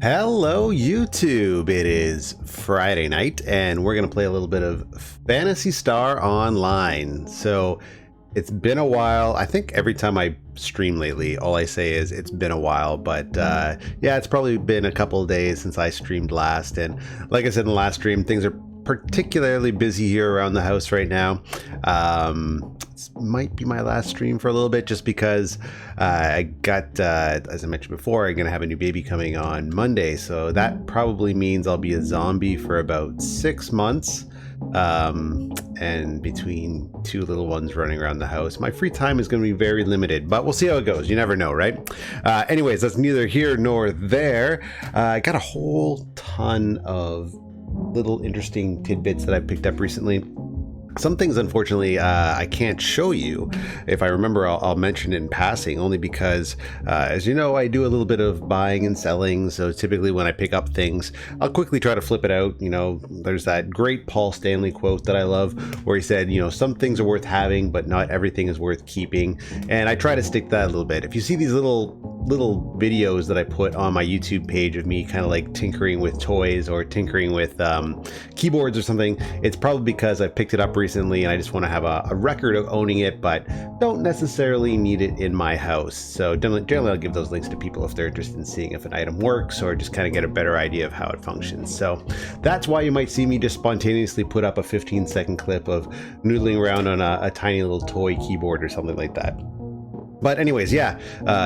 Hello YouTube, it is Friday night and we're going to play a little bit of Phantasy Star online. So it's been a while. I think every time I stream lately, all I say is it's been a while, but yeah, it's probably been a couple of days since I streamed last. And like I said in the last stream, things are particularly busy here around the house right now. This might be my last stream for a little bit just because I got, as I mentioned before, I'm going to have a new baby coming on Monday. So that probably means I'll be a zombie for about 6 months. And between two little ones running around the house, my free time is going to be very limited, but we'll see how it goes. You never know, right? Anyways, that's neither here nor there. I got a whole ton of little interesting tidbits that I picked up recently. Some things, unfortunately, I can't show you. If I remember, I'll mention it in passing, only because, as you know, I do a little bit of buying and selling. So typically when I pick up things, I'll quickly try to flip it out. You know, there's that great Paul Stanley quote that I love where he said, you know, some things are worth having, but not everything is worth keeping. And I try to stick to that a little bit. If you see these little videos that I put on my YouTube page of me kind of like tinkering with toys or tinkering with keyboards or something, it's probably because I picked it up recently and I just want to have a record of owning it, but don't necessarily need it in my house. So generally I'll give those links to people if they're interested in seeing if an item works or just kind of get a better idea of how it functions. So that's why you might see me just spontaneously put up a 15-second clip of noodling around on a tiny little toy keyboard or something like that. But anyways, yeah,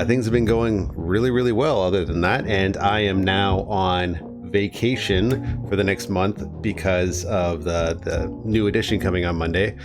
things have been going really well other than that, and I am now on vacation for the next month because of the new edition coming on Monday.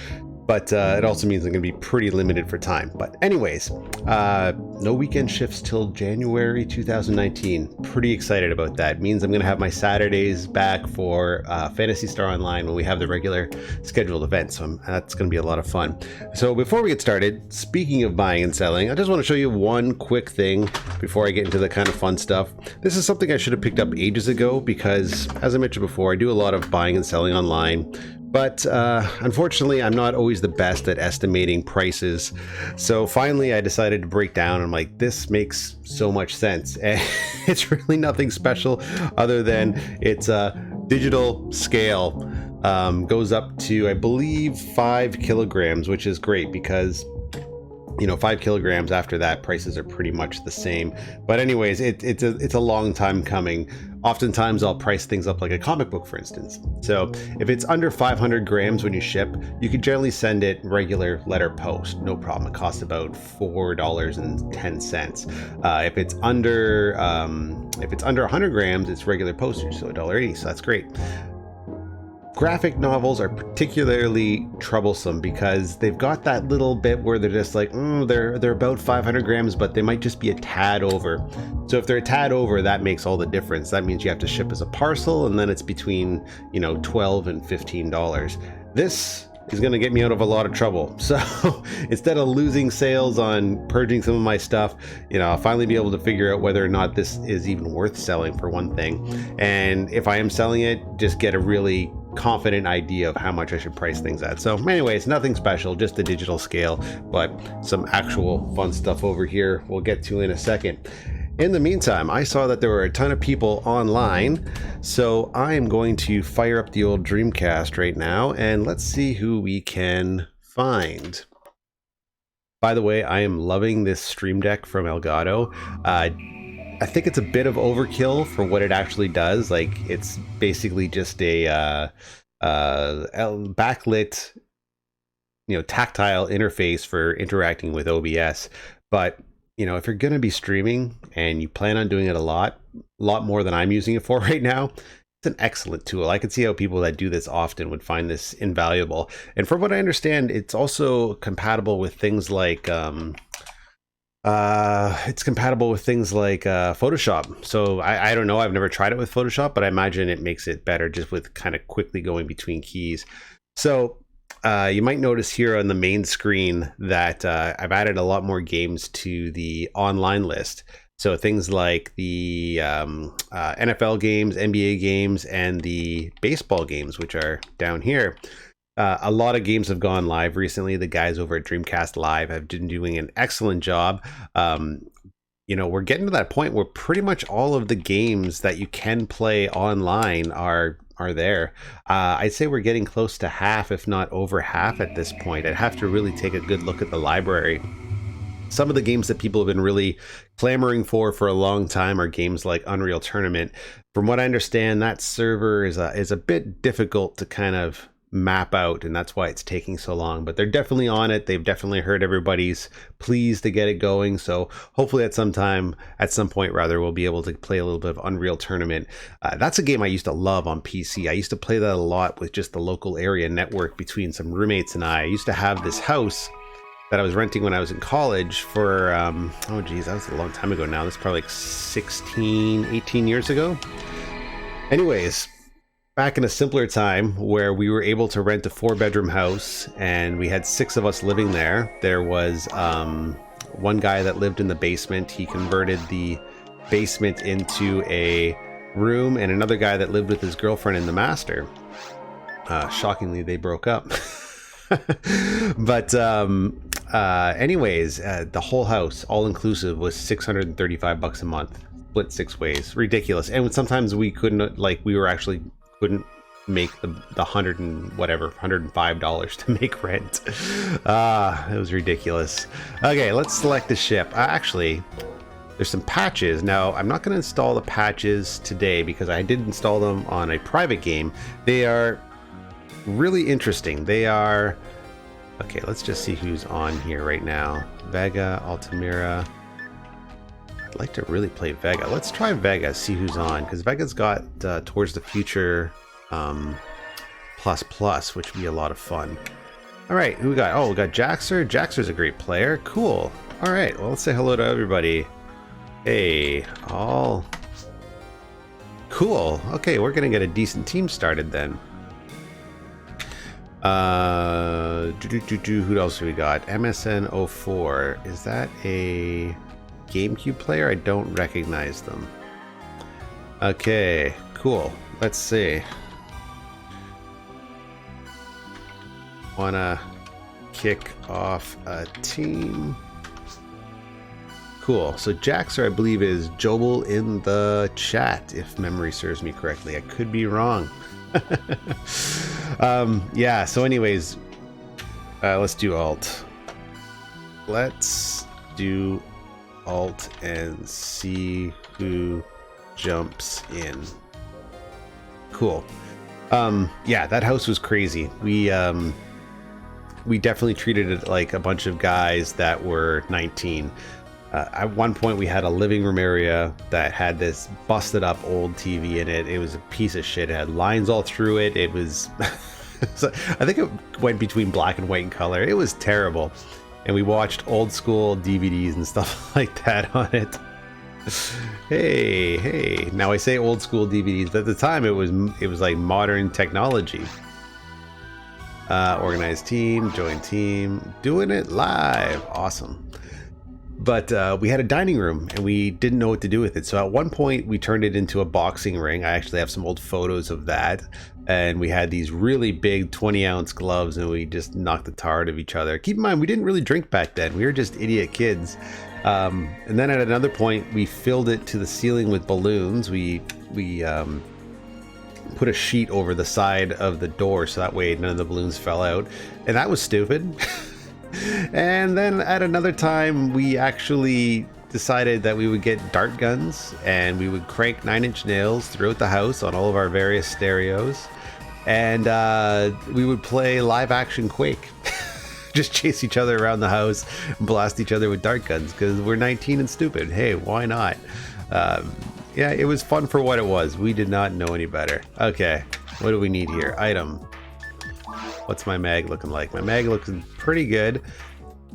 But it also means I'm going to be pretty limited for time. But anyways, no weekend shifts till January 2019. Pretty excited about that. It means I'm going to have my Saturdays back for Phantasy Star Online when we have the regular scheduled events. So that's going to be a lot of fun. So before we get started, speaking of buying and selling, I just want to show you one quick thing before I get into the kind of fun stuff. This is something I should have picked up ages ago because, as I mentioned before, I do a lot of buying and selling online. But unfortunately, I'm not always the best at estimating prices. So finally, I decided to break down. I'm like, this makes so much sense. And it's really nothing special other than it's a digital scale. Goes up to, I believe, 5 kilograms, which is great because, you know, 5 kilograms after that, prices are pretty much the same. But anyways, it's a long time coming. Oftentimes I'll price things up like a comic book, for instance. So if it's under 500 grams when you ship, you can generally send it regular letter post, no problem. It costs about $4.10. If it's under 100 grams, it's regular postage, so $1.80. So that's great. Graphic novels are particularly troublesome because they've got that little bit where they're just like, they're about 500 grams, but they might just be a tad over. So if they're a tad over, that makes all the difference. That means you have to ship as a parcel, and then it's between, you know, $12 and $15. This is going to get me out of a lot of trouble. So instead of losing sales on purging some of my stuff, you know, I'll finally be able to figure out whether or not this is even worth selling, for one thing. And if I am selling it, just get a really confident idea of how much I should price things at. So anyways, nothing special, just a digital scale, but some actual fun stuff over here we'll get to in a second. In the meantime, I saw that there were a ton of people online, so I am going to fire up the old Dreamcast right now, and let's see who we can find. By the way, I am loving this Stream Deck from Elgato. I think it's a bit of overkill for what it actually does. Like, it's basically just a backlit, you know, tactile interface for interacting with OBS. But you know, if you're going to be streaming and you plan on doing it a lot more than I'm using it for right now, it's an excellent tool. I could see how people that do this often would find this invaluable. And from what I understand, it's also compatible with things like Photoshop. So I don't know, I've never tried it with Photoshop, but I imagine it makes it better just with kind of quickly going between keys. So you might notice here on the main screen that I've added a lot more games to the online list. So things like the NFL games, NBA games, and the baseball games, which are down here. A lot of games have gone live recently. The guys over at Dreamcast Live have been doing an excellent job you know, we're getting to that point where pretty much all of the games that you can play online are there. I'd say we're getting close to half, if not over half at this point. I'd have to really take a good look at the library. Some of the games that people have been really clamoring for a long time are games like Unreal Tournament. From what I understand, that server is a bit difficult to kind of map out, and that's why it's taking so long. But they're definitely on it. They've definitely heard everybody's pleas to get it going. So hopefully at some point rather, we'll be able to play a little bit of Unreal Tournament. That's a game I used to love on PC. I used to play that a lot with just the local area network between some roommates and I used to have this house that I was renting when I was in college for, oh geez, that was a long time ago now. That's probably like 16, 18 years ago. Anyways, back in a simpler time where we were able to rent a 4-bedroom house and we had 6 of us living there. There was one guy that lived in the basement. He converted the basement into a room, and another guy that lived with his girlfriend in the master. Shockingly, they broke up. But anyways, the whole house, all inclusive, was $635 a month, split 6 ways. Ridiculous. And sometimes we couldn't, like, we were actually couldn't make the $105 to make rent. It was ridiculous. Okay, let's select the ship. Actually, there's some patches. Now, I'm not going to install the patches today because I did install them on a private game. They are really interesting. They are... Okay, let's just see who's on here right now. Vega, Altamira. I'd like to really play Vega. Let's try Vega, see who's on, because Vega's got Towards the Future plus, which would be a lot of fun. All right, who we got? Oh, we got Jaxer. Jaxer's a great player. Cool. All right, well, let's say hello to everybody. Hey, all. Cool. Okay, we're gonna get a decent team started then. Who else do we got? MSN04. Is that a GameCube player? I don't recognize them. Okay, cool. Let's see. Wanna kick off a team? Cool. So Jaxer, I believe, is Jobel in the chat, if memory serves me correctly. I could be wrong. Yeah, so anyways, let's do alt. Let's do alt and see who jumps in. Cool. Yeah, that house was crazy. We definitely treated it like a bunch of guys that were 19. At one point we had a living room area that had this busted up old TV in it. It was a piece of shit. It had lines all through it. It was so I think it went between black and white in color. It was terrible. And we watched old school DVDs and stuff like that on it. Hey, now I say old school DVDs, but at the time it was like modern technology. Organized team, join team, doing it live. Awesome. But we had a dining room and we didn't know what to do with it. So at one point we turned it into a boxing ring. I actually have some old photos of that. And we had these really big 20-ounce gloves and we just knocked the tar out of each other. Keep in mind, we didn't really drink back then. We were just idiot kids. And then at another point, we filled it to the ceiling with balloons. We put a sheet over the side of the door so that way none of the balloons fell out. And that was stupid. And then at another time, we actually decided that we would get dart guns and we would crank 9-inch nails throughout the house on all of our various stereos. And we would play live action Quake. Just chase each other around the house and blast each other with dart guns because we're 19 and stupid. Hey, why not? Yeah, it was fun for what it was. We did not know any better. Okay, what do we need here? Item. What's my mag looking like? My mag looks pretty good.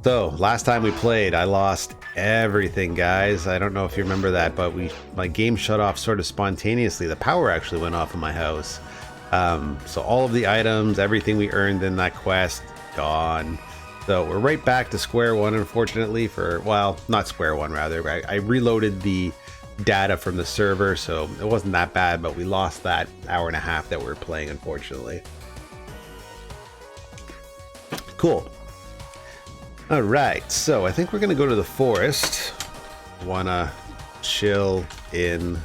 So last time we played, I lost everything, guys. I don't know if you remember that, but my game shut off sort of spontaneously. The power actually went off in my house. So all of the items, everything we earned in that quest, gone. So we're right back to square one, unfortunately, well, not square one, rather. I reloaded the data from the server, so it wasn't that bad, but we lost that hour and a half that we were playing, unfortunately. Cool. All right, so I think we're going to go to the forest. wanna chill in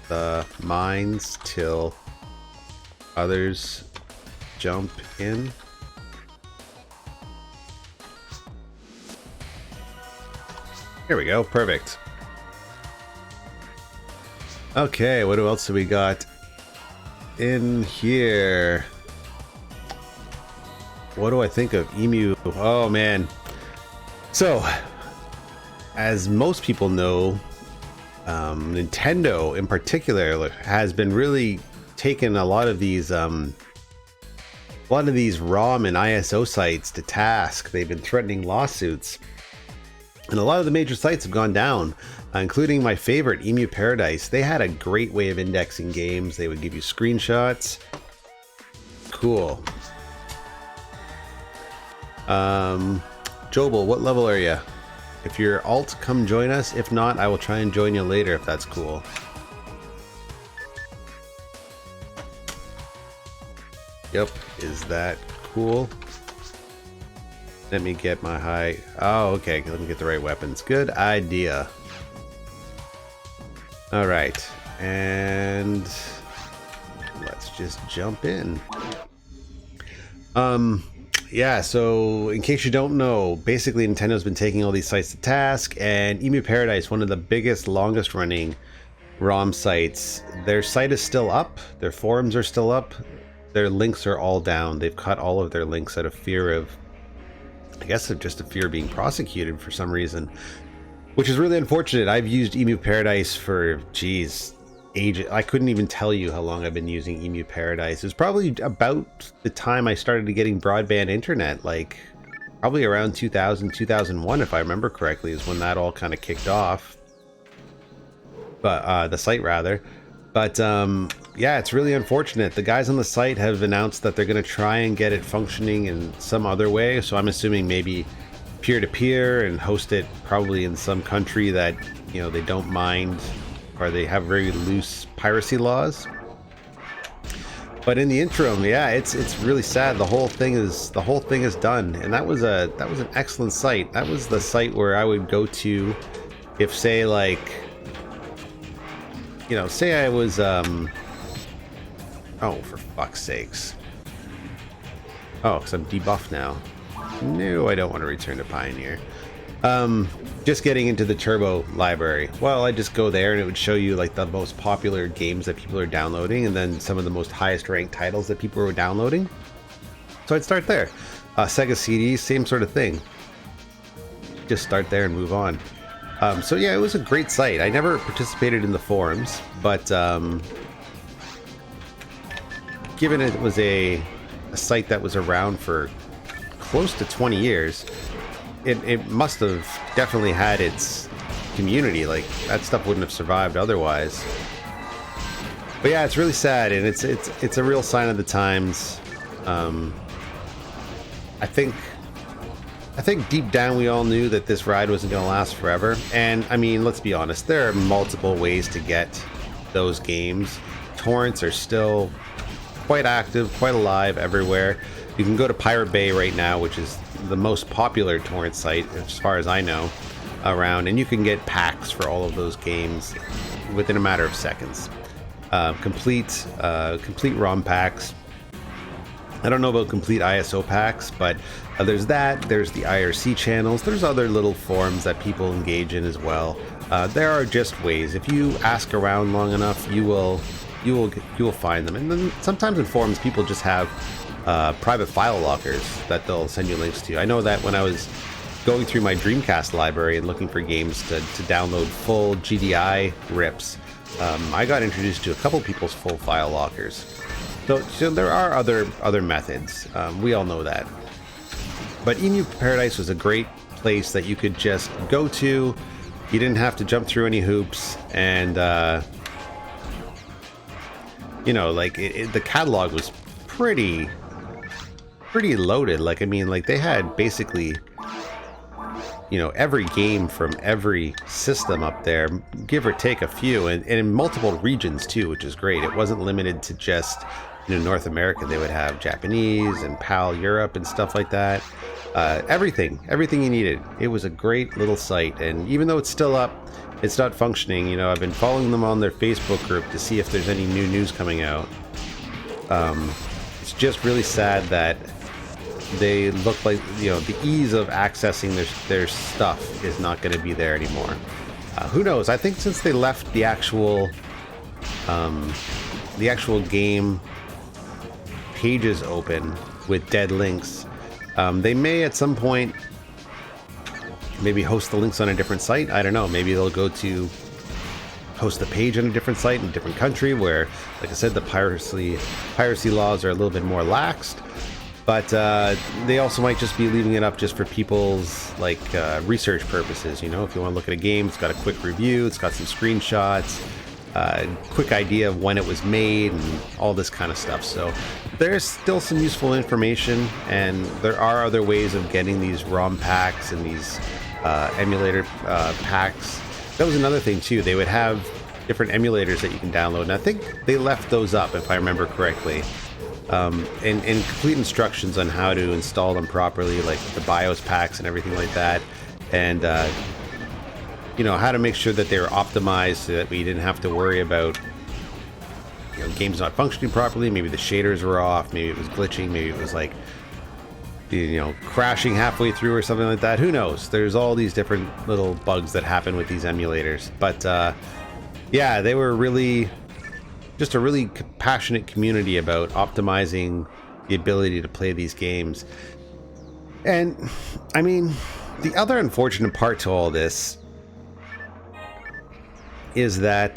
the mines till others jump in. Here we go, perfect. Okay, what else do we got in here? What do I think of Emu? Oh man. So, as most people know, Nintendo in particular has been really taking a lot of these ROM and ISO sites to task. They've been threatening lawsuits. And a lot of the major sites have gone down, including my favorite, Emu Paradise. They had a great way of indexing games. They would give you screenshots. Cool. Jobel, what level are you? If you're alt, come join us. If not, I will try and join you later if that's cool. Yep, is that cool? Let me get my high... Oh, okay, let me get the right weapons. Good idea. Alright, and let's just jump in. Yeah, so in case you don't know, basically Nintendo's been taking all these sites to task, and Emu Paradise, one of the biggest, longest running ROM sites, their site is still up, their forums are still up, their links are all down. They've cut all of their links out of fear of, I guess, just a fear of being prosecuted for some reason, which is really unfortunate. I've used Emu Paradise for, geez, ages. I couldn't even tell you how long I've been using Emu Paradise. It was probably about the time I started getting broadband internet, like probably around 2000, 2001, if I remember correctly, is when that all kind of kicked off. But the site rather. But yeah, it's really unfortunate. The guys on the site have announced that they're going to try and get it functioning in some other way. So I'm assuming maybe peer-to-peer and host it probably in some country that, you know, they don't mind, or they have very loose piracy laws. But in the interim, yeah, it's really sad. The whole thing is done, and that was an excellent site. That was the site where I would go to if, say, like, you know, say I was oh, for fuck's sakes. Oh, because I'm debuffed now. No, I don't want to return to Pioneer. Just getting into the Turbo library. Well, I just go there and it would show you like the most popular games that people are downloading, and then some of the most highest ranked titles that people were downloading. So I'd start there. Sega CDs, same sort of thing. Just start there and move on. So yeah, it was a great site. I never participated in the forums, but given it was a site that was around for close to 20 years, it must have definitely had its community. Like, that stuff wouldn't have survived otherwise. But yeah, it's really sad, and it's a real sign of the times. I think deep down we all knew that this ride wasn't going to last forever. And I mean, let's be honest, there are multiple ways to get those games. Torrents are still quite active, quite alive everywhere. You can go to Pirate Bay right now, which is the most popular torrent site, as far as I know, around, and you can get packs for all of those games within a matter of seconds. Complete ROM packs. I don't know about complete ISO packs, but there's that. There's the IRC channels. There's other little forums that people engage in as well. There are just ways. If you ask around long enough, you will find them. And then sometimes in forums, people just have private file lockers that they'll send you links to. I know that when I was going through my Dreamcast library and looking for games to download full GDI rips, I got introduced to a couple people's full file lockers. So there are other methods. We all know that. But Emu Paradise was a great place that you could just go to. You didn't have to jump through any hoops, and you know, like the catalog was pretty loaded. Like, I mean, like, they had basically, you know, every game from every system up there, give or take a few, and in multiple regions too, which is great. It wasn't limited to just, you know, North America. They would have Japanese and PAL Europe and stuff like that. everything you needed. It was a great little site, and even though it's still up, it's not functioning. You know, I've been following them on their Facebook group to see if there's any new news coming out. It's just really sad that they look like, you know, the ease of accessing their stuff is not going to be there anymore. Who knows? I think since they left the actual game pages open with dead links, they may at some point maybe host the links on a different site. I don't know. Maybe they'll go to host the page on a different site in a different country where, like I said, the piracy laws are a little bit more laxed. But they also might just be leaving it up just for people's research purposes. You know, if you want to look at a game, it's got a quick review, it's got some screenshots, quick idea of when it was made, and all this kind of stuff. So there's still some useful information, and there are other ways of getting these ROM packs and these emulator packs. That was another thing too. They would have different emulators that you can download, and I think they left those up, if I remember correctly. And complete instructions on how to install them properly, like the BIOS packs and everything like that, and you know, how to make sure that they were optimized so that we didn't have to worry about, you know, games not functioning properly. Maybe the shaders were off, maybe it was glitching, maybe it was like, you know, crashing halfway through or something like that. Who knows? There's all these different little bugs that happen with these emulators. But yeah, they were really just a really passionate community about optimizing the ability to play these games. And I mean, the other unfortunate part to all this is that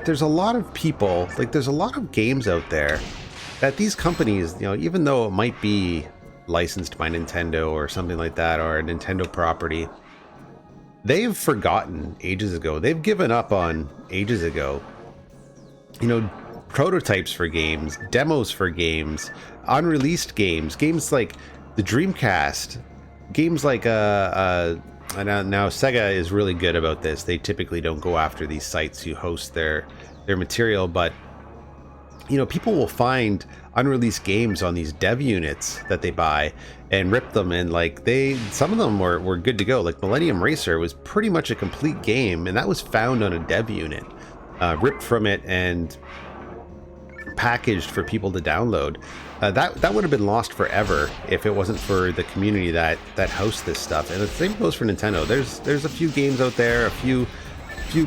there's a lot of people, like there's a lot of games out there that these companies, you know, even though it might be licensed by Nintendo or something like that, or a Nintendo property, they've forgotten ages ago. They've given up on ages ago. You know, prototypes for games, demos for games, unreleased games, games like the Dreamcast, games like now Sega is really good about this. They typically don't go after these sites who host their material, but you know, people will find unreleased games on these dev units that they buy and rip them, and like some of them were good to go. Like Millennium Racer was pretty much a complete game, and that was found on a dev unit, ripped from it and packaged for people to download. That would have been lost forever if it wasn't for the community that hosts this stuff. And the same goes for Nintendo. There's a few games out there, a few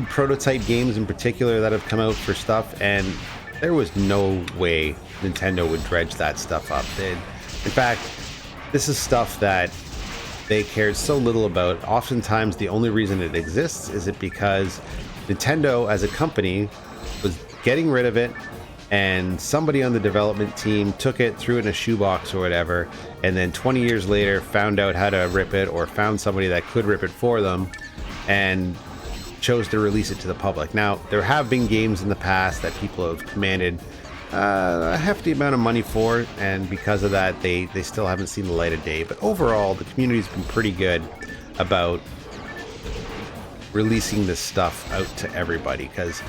prototype games in particular that have come out for stuff, and there was no way Nintendo would dredge that stuff up. In fact, this is stuff that they cared so little about. Oftentimes, the only reason it exists is because Nintendo, as a company, was getting rid of it, and somebody on the development team took it, threw it in a shoebox or whatever, and then 20 years later found out how to rip it, or found somebody that could rip it for them, and chose to release it to the public. Now, there have been games in the past that people have commanded a hefty amount of money for, and because of that, they still haven't seen the light of day. But overall, the community's been pretty good about releasing this stuff out to everybody, because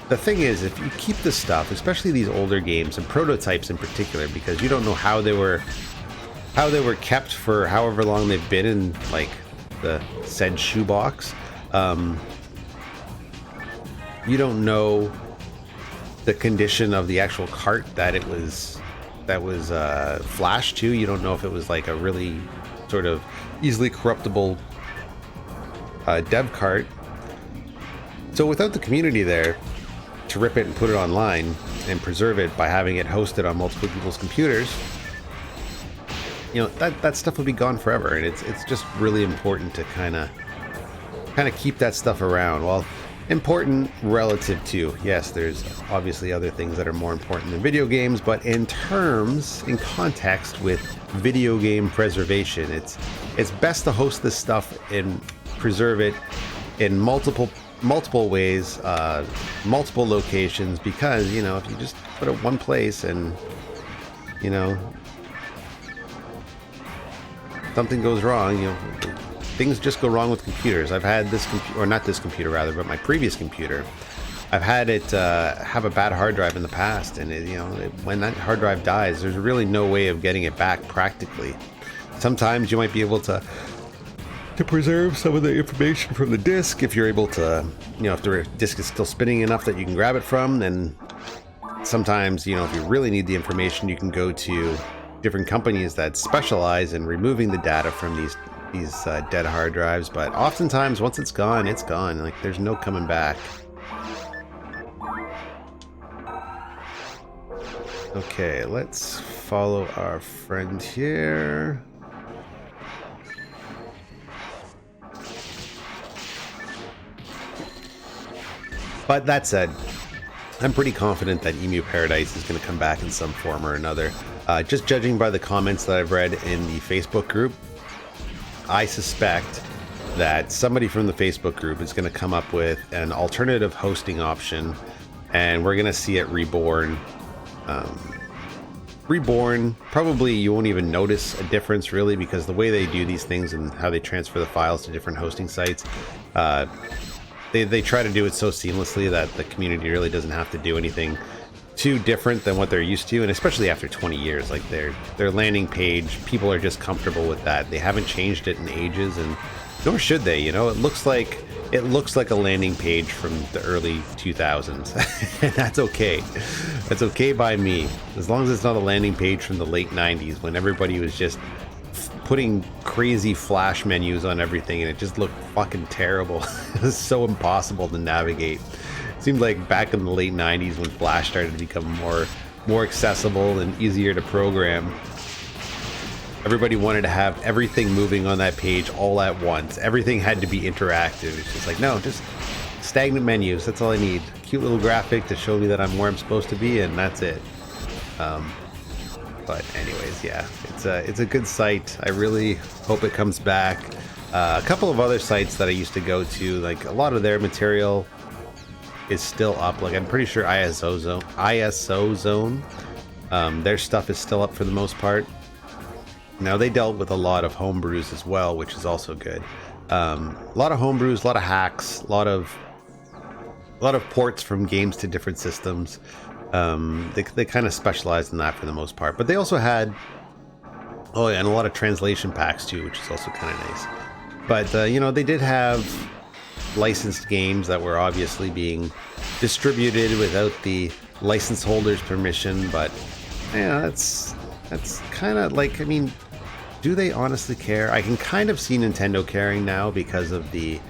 the thing is, if you keep this stuff, especially these older games and prototypes in particular, because you don't know how they were kept for however long they've been in like the said shoebox. You don't know the condition of the actual cart that was flashed to. You don't know if it was like a really sort of easily corruptible dev cart. So without the community there to rip it and put it online and preserve it by having it hosted on multiple people's computers, you know, that stuff would be gone forever. And it's just really important to kind of keep that stuff around. Well, important relative to, yes, there's obviously other things that are more important than video games, but in context with video game preservation, it's best to host this stuff and preserve it in multiple ways, multiple locations, because, you know, if you just put it one place and, you know, something goes wrong, you know, things just go wrong with computers. I've had this computer, or not this computer rather, but my previous computer. I've had it have a bad hard drive in the past, and when that hard drive dies, there's really no way of getting it back practically. Sometimes you might be able to preserve some of the information from the disk if you're able to, if the disk is still spinning enough that you can grab it from. Then sometimes, if you really need the information, you can go to different companies that specialize in removing the data from these dead hard drives. But oftentimes, once it's gone, it's gone. Like, there's no coming back. Okay, let's follow our friend here. But that said, I'm pretty confident that Emu Paradise is going to come back in some form or another. Just judging by the comments that I've read in the Facebook group, I suspect that somebody from the Facebook group is going to come up with an alternative hosting option, and we're going to see it reborn. Probably you won't even notice a difference really, because the way they do these things and how they transfer the files to different hosting sites, they try to do it so seamlessly that the community really doesn't have to do anything too different than what they're used to. And especially after 20 years, like their landing page, people are just comfortable with that. They haven't changed it in ages, and nor should they. It looks like a landing page from the early 2000s. And that's okay. That's okay by me, as long as it's not a landing page from the late 90s when everybody was just putting crazy flash menus on everything and it just looked fucking terrible. It was so impossible to navigate. It seemed like back in the late 90s when flash started to become more accessible and easier to program, everybody wanted to have everything moving on that page all at once. Everything had to be interactive. It's just like, no, just stagnant menus. That's all I need. Cute little graphic to show me that I'm where I'm supposed to be, and that's it. But anyways, yeah, it's a good site. I really hope it comes back. A couple of other sites that I used to go to, like a lot of their material is still up. Like I'm pretty sure ISO Zone, their stuff is still up for the most part. Now they dealt with a lot of homebrews as well, which is also good. A lot of homebrews, a lot of hacks, a lot of ports from games to different systems. They kind of specialized in that for the most part, but they also had and a lot of translation packs too, which is also kind of nice. But they did have licensed games that were obviously being distributed without the license holder's permission. But that's kind of like, I mean, do they honestly care? I can kind of see Nintendo caring now because of the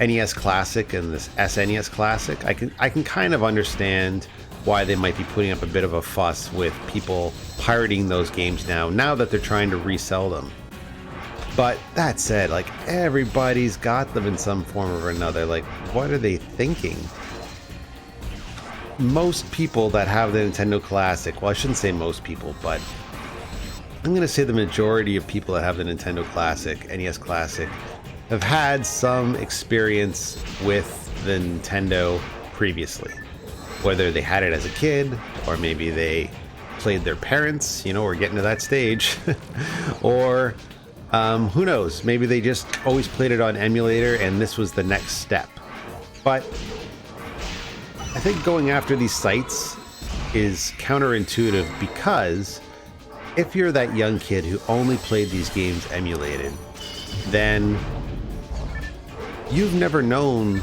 NES Classic and this SNES Classic. I can kind of understand why they might be putting up a bit of a fuss with people pirating those games now that they're trying to resell them. But that said, like, everybody's got them in some form or another. Like, what are they thinking? Most people that have the Nintendo Classic, well, I shouldn't say most people, but I'm going to say the majority of people that have the Nintendo Classic, NES Classic, have had some experience with the Nintendo previously. Whether they had it as a kid, or maybe they played their parents, we're getting to that stage, or who knows, maybe they just always played it on emulator and this was the next step. But I think going after these sites is counterintuitive, because if you're that young kid who only played these games emulated, then you've never known,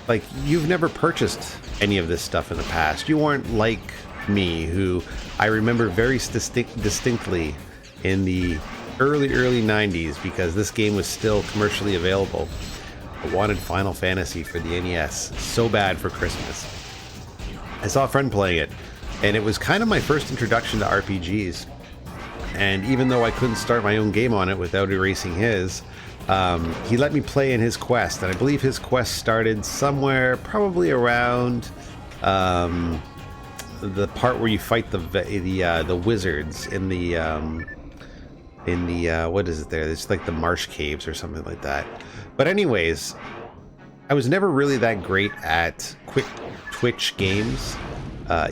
like, you've never purchased any of this stuff in the past. You weren't like me, who I remember very distinctly in the early 90s, because this game was still commercially available. I wanted Final Fantasy for the NES so bad for Christmas. I saw a friend playing it, and it was kind of my first introduction to RPGs. And even though I couldn't start my own game on it without erasing his, he let me play in his quest, and I believe his quest started somewhere probably around the part where you fight the wizards in the what is it there? It's like the marsh caves or something like that. But anyways, I was never really that great at quick twitch games,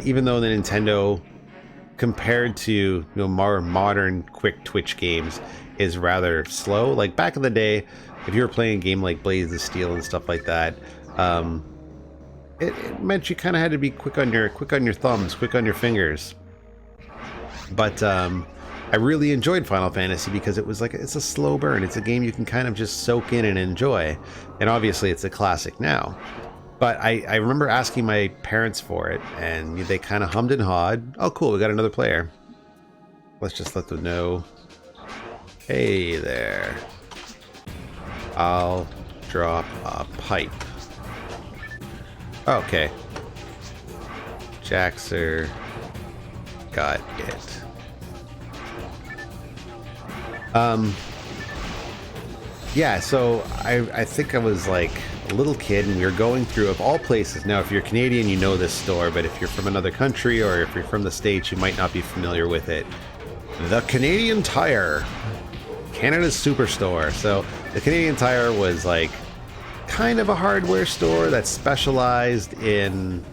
even though the Nintendo, compared to more modern quick twitch games, is rather slow. Like back in the day, if you were playing a game like Blaze of Steel and stuff like that, it meant you kind of had to be quick on your thumbs, quick on your fingers. But I really enjoyed Final Fantasy because it was like, it's a slow burn. It's a game you can kind of just soak in and enjoy. And obviously it's a classic now. But I remember asking my parents for it, and they kind of hummed and hawed. Oh, cool, we got another player. Let's just let them know. Hey there. I'll drop a pipe. Okay. Jaxer got it. Yeah, so I think I was like a little kid, and we were going through, of all places. Now, if you're Canadian, you know this store, but if you're from another country or if you're from the States, you might not be familiar with it. The Canadian Tire, Canada's superstore. So the Canadian Tire was like kind of a hardware store that specialized in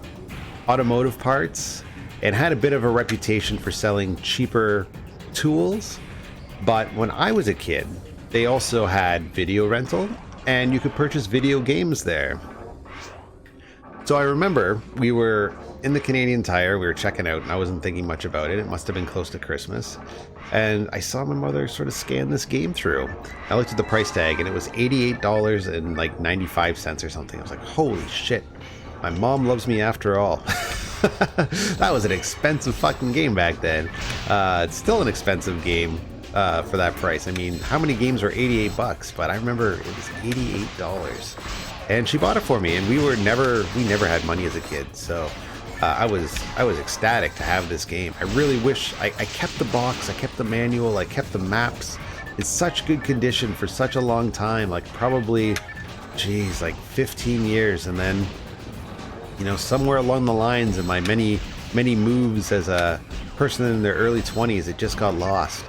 automotive parts and had a bit of a reputation for selling cheaper tools. But when I was a kid, they also had video rental, and you could purchase video games there. So I remember we were in the Canadian Tire, we were checking out, and I wasn't thinking much about it. It must have been close to Christmas. And I saw my mother sort of scan this game through. I looked at the price tag, and it was $88.95 or something. I was like, holy shit, my mom loves me after all. That was an expensive fucking game back then. It's still an expensive game for that price. I mean, how many games were 88 bucks? But I remember it was $88. And she bought it for me, and we never had money as a kid, so I was ecstatic to have this game. I really wish I kept the box, I kept the manual, I kept the maps in such good condition for such a long time, like probably, geez, like 15 years, and then, you know, somewhere along the lines of my many moves as a person in their early 20s, it just got lost.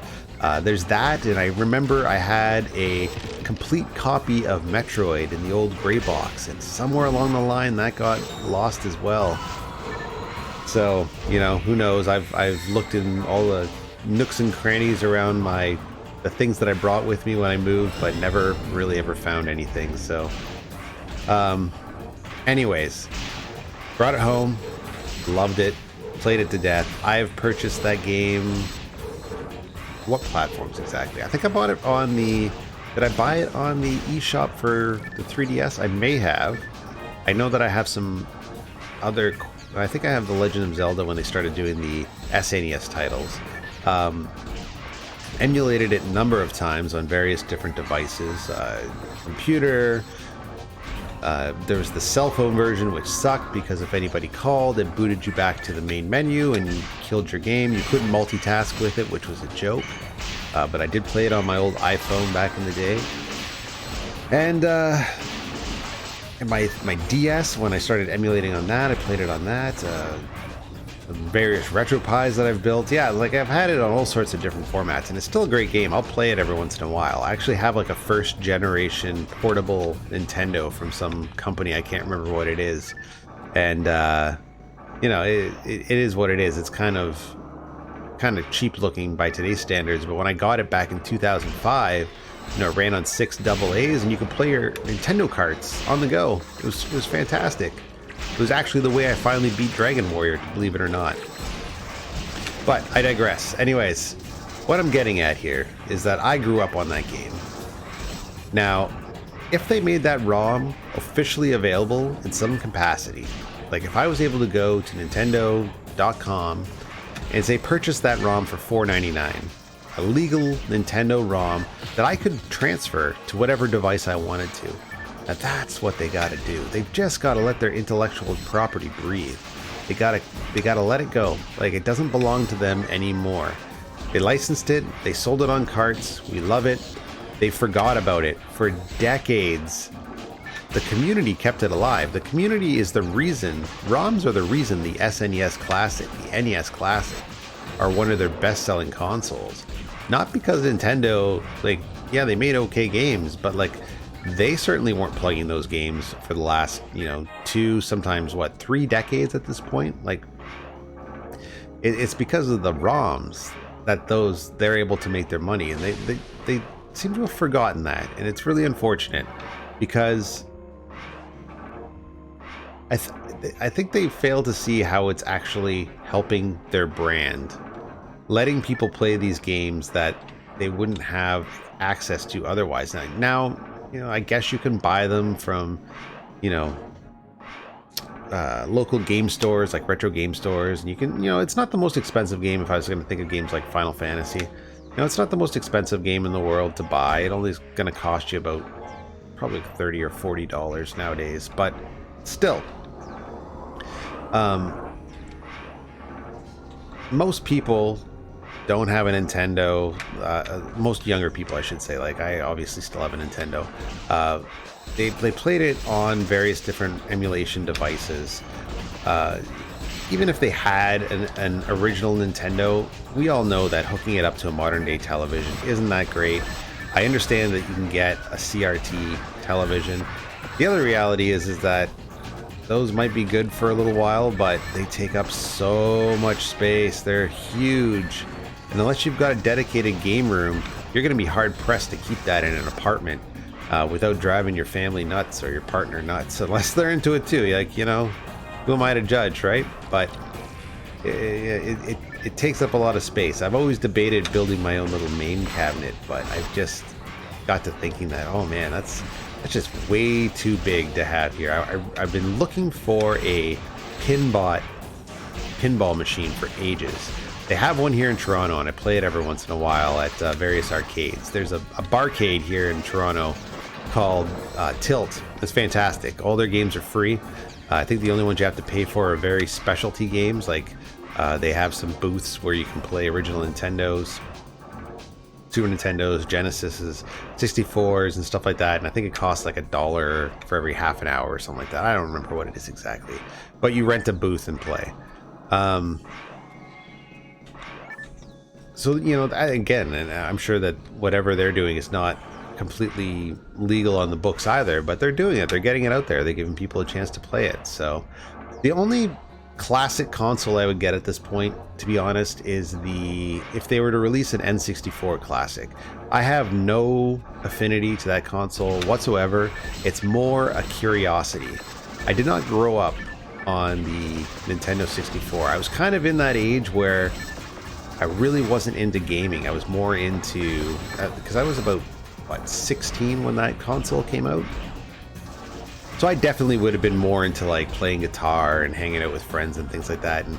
There's that, and I remember I had a complete copy of Metroid in the old gray box, and somewhere along the line that got lost as well. So, you know, who knows? I've looked in all the nooks and crannies around the things that I brought with me when I moved, but never really ever found anything. So, anyways, brought it home, loved it, played it to death. I've purchased that game. What platforms exactly? I think I bought it on the... Did I buy it on the eShop for the 3DS? I may have. I know that I have some other... I think I have The Legend of Zelda when they started doing the SNES titles. Emulated it a number of times on various different devices. Computer... there was the cell phone version, which sucked because if anybody called, it booted you back to the main menu and you killed your game. You couldn't multitask with it, which was a joke. But I did play it on my old iPhone back in the day. And my DS, when I started emulating on that, I played it on that. The various RetroPies that I've built. Yeah, like I've had it on all sorts of different formats, and it's still a great game. I'll play it every once in a while. I actually have like a first generation portable Nintendo from some company. I can't remember what it is. And, you know, it is what it is. It's kind of cheap looking by today's standards, but when I got it back in 2005, you know, it ran on 6 AA's, and you could play your Nintendo carts on the go. It was fantastic. It was actually the way I finally beat Dragon Warrior, believe it or not. But I digress. Anyways, what I'm getting at here is that I grew up on that game. Now, if they made that ROM officially available in some capacity, like if I was able to go to Nintendo.com and say purchase that ROM for $4.99, a legal Nintendo ROM that I could transfer to whatever device I wanted to. Now that's what they gotta do. They've just gotta let their intellectual property breathe. They gotta let it go. Like, it doesn't belong to them anymore. They licensed it, they sold it on carts, we love it. They forgot about it for decades. The community kept it alive. The community is the reason, ROMs are the reason the SNES Classic, the NES Classic, are one of their best-selling consoles. Not because Nintendo, like, yeah, they made okay games, but like, they certainly weren't plugging those games for the last, you know, 2, sometimes, 3 decades at this point. Like, it's because of the ROMs that they're able to make their money, and they seem to have forgotten that, and it's really unfortunate because I think they fail to see how it's actually helping their brand, letting people play these games that they wouldn't have access to otherwise. Now, you know, I guess you can buy them from, you know, local game stores like retro game stores, and you can, you know, it's not the most expensive game. If I was going to think of games like Final Fantasy, you know, it's not the most expensive game in the world to buy. It only is going to cost you about probably $30 or $40 nowadays, but still, most people don't have a Nintendo. Most younger people, I should say, like I obviously still have a Nintendo. They played it on various different emulation devices. Even if they had an original Nintendo, we all know that hooking it up to a modern day television isn't that great. I understand that you can get a CRT television. The other reality is that those might be good for a little while, but they take up so much space. They're huge. And unless you've got a dedicated game room, you're going to be hard pressed to keep that in an apartment without driving your family nuts or your partner nuts, unless they're into it too. Like, you know, who am I to judge, right? But it takes up a lot of space. I've always debated building my own little main cabinet, but I've just got to thinking that, oh man, that's just way too big to have here. I've been looking for a pinball machine for ages. They have one here in Toronto, and I play it every once in a while at various arcades. There's a barcade here in Toronto called Tilt. It's fantastic. All their games are free. I think the only ones you have to pay for are very specialty games. Like they have some booths where you can play original Nintendos, Super Nintendos, Genesises, 64s, and stuff like that. And I think it costs like $1 for every half an hour or something like that. I don't remember what it is exactly. But you rent a booth and play. So, you know, again, and I'm sure that whatever they're doing is not completely legal on the books either, but they're doing it. They're getting it out there. They're giving people a chance to play it. So the only classic console I would get at this point, to be honest, is if they were to release an N64 classic. I have no affinity to that console whatsoever. It's more a curiosity. I did not grow up on the Nintendo 64. I was kind of in that age where I really wasn't into gaming. I was more into, because I was about, 16 when that console came out. So I definitely would have been more into like playing guitar and hanging out with friends and things like that. And,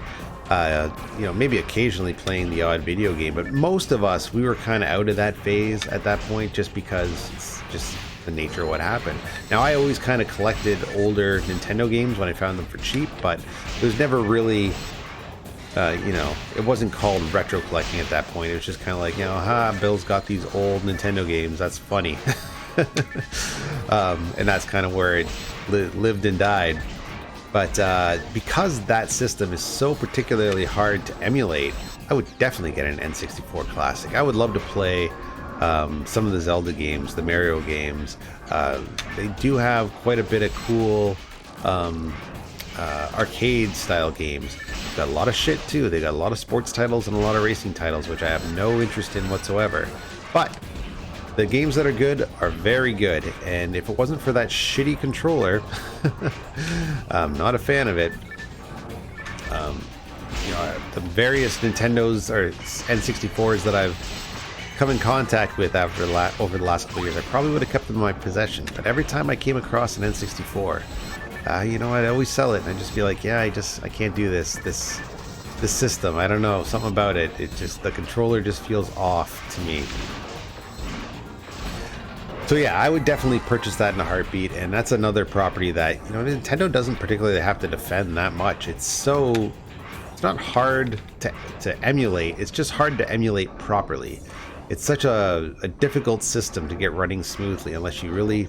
you know, maybe occasionally playing the odd video game. But most of us, we were kind of out of that phase at that point just because it's just the nature of what happened. Now, I always kind of collected older Nintendo games when I found them for cheap, but it was never really... you know, it wasn't called retro collecting at that point. It was just kind of like, you know, Bill's got these old Nintendo games. That's funny. And that's kind of where it lived and died. But because that system is so particularly hard to emulate, I would definitely get an N64 Classic. I would love to play some of the Zelda games, the Mario games. They do have quite a bit of cool arcade style games. They've got a lot of shit too. They got a lot of sports titles and a lot of racing titles, which I have no interest in whatsoever. But the games that are good are very good, and if it wasn't for that shitty controller, I'm not a fan of it. You know, the various Nintendos or N64s that I've come in contact with over the last couple of years, I probably would have kept them in my possession. But every time I came across an N64, you know, I'd always sell it, and I'd just be like, yeah, I can't do this system. I don't know, something about it. The controller just feels off to me. So yeah, I would definitely purchase that in a heartbeat, and that's another property that, you know, Nintendo doesn't particularly have to defend that much. It's not hard to emulate. It's just hard to emulate properly. It's such a difficult system to get running smoothly unless you really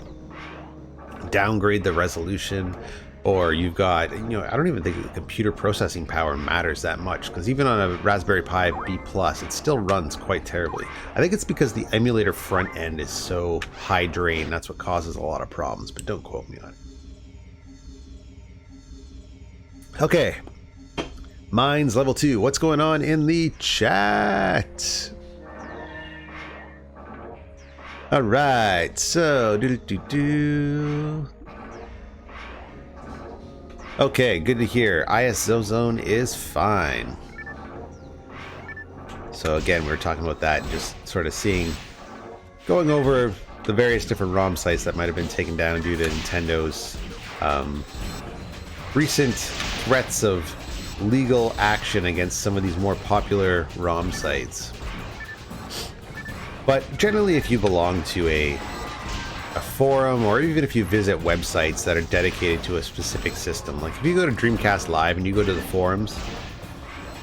downgrade the resolution, or you've got, you know, I don't even think the computer processing power matters that much, because even on a Raspberry Pi B+, it still runs quite terribly. I think it's because the emulator front end is so high drain. That's what causes a lot of problems, but don't quote me on it. Okay, Mines level 2. What's going on in the chat? All right, so Okay, good to hear. ISO zone is fine. So again, we were talking about that, just sort of going over the various different ROM sites that might have been taken down due to Nintendo's recent threats of legal action against some of these more popular ROM sites. But generally, if you belong to a forum, or even if you visit websites that are dedicated to a specific system, like if you go to Dreamcast Live and you go to the forums,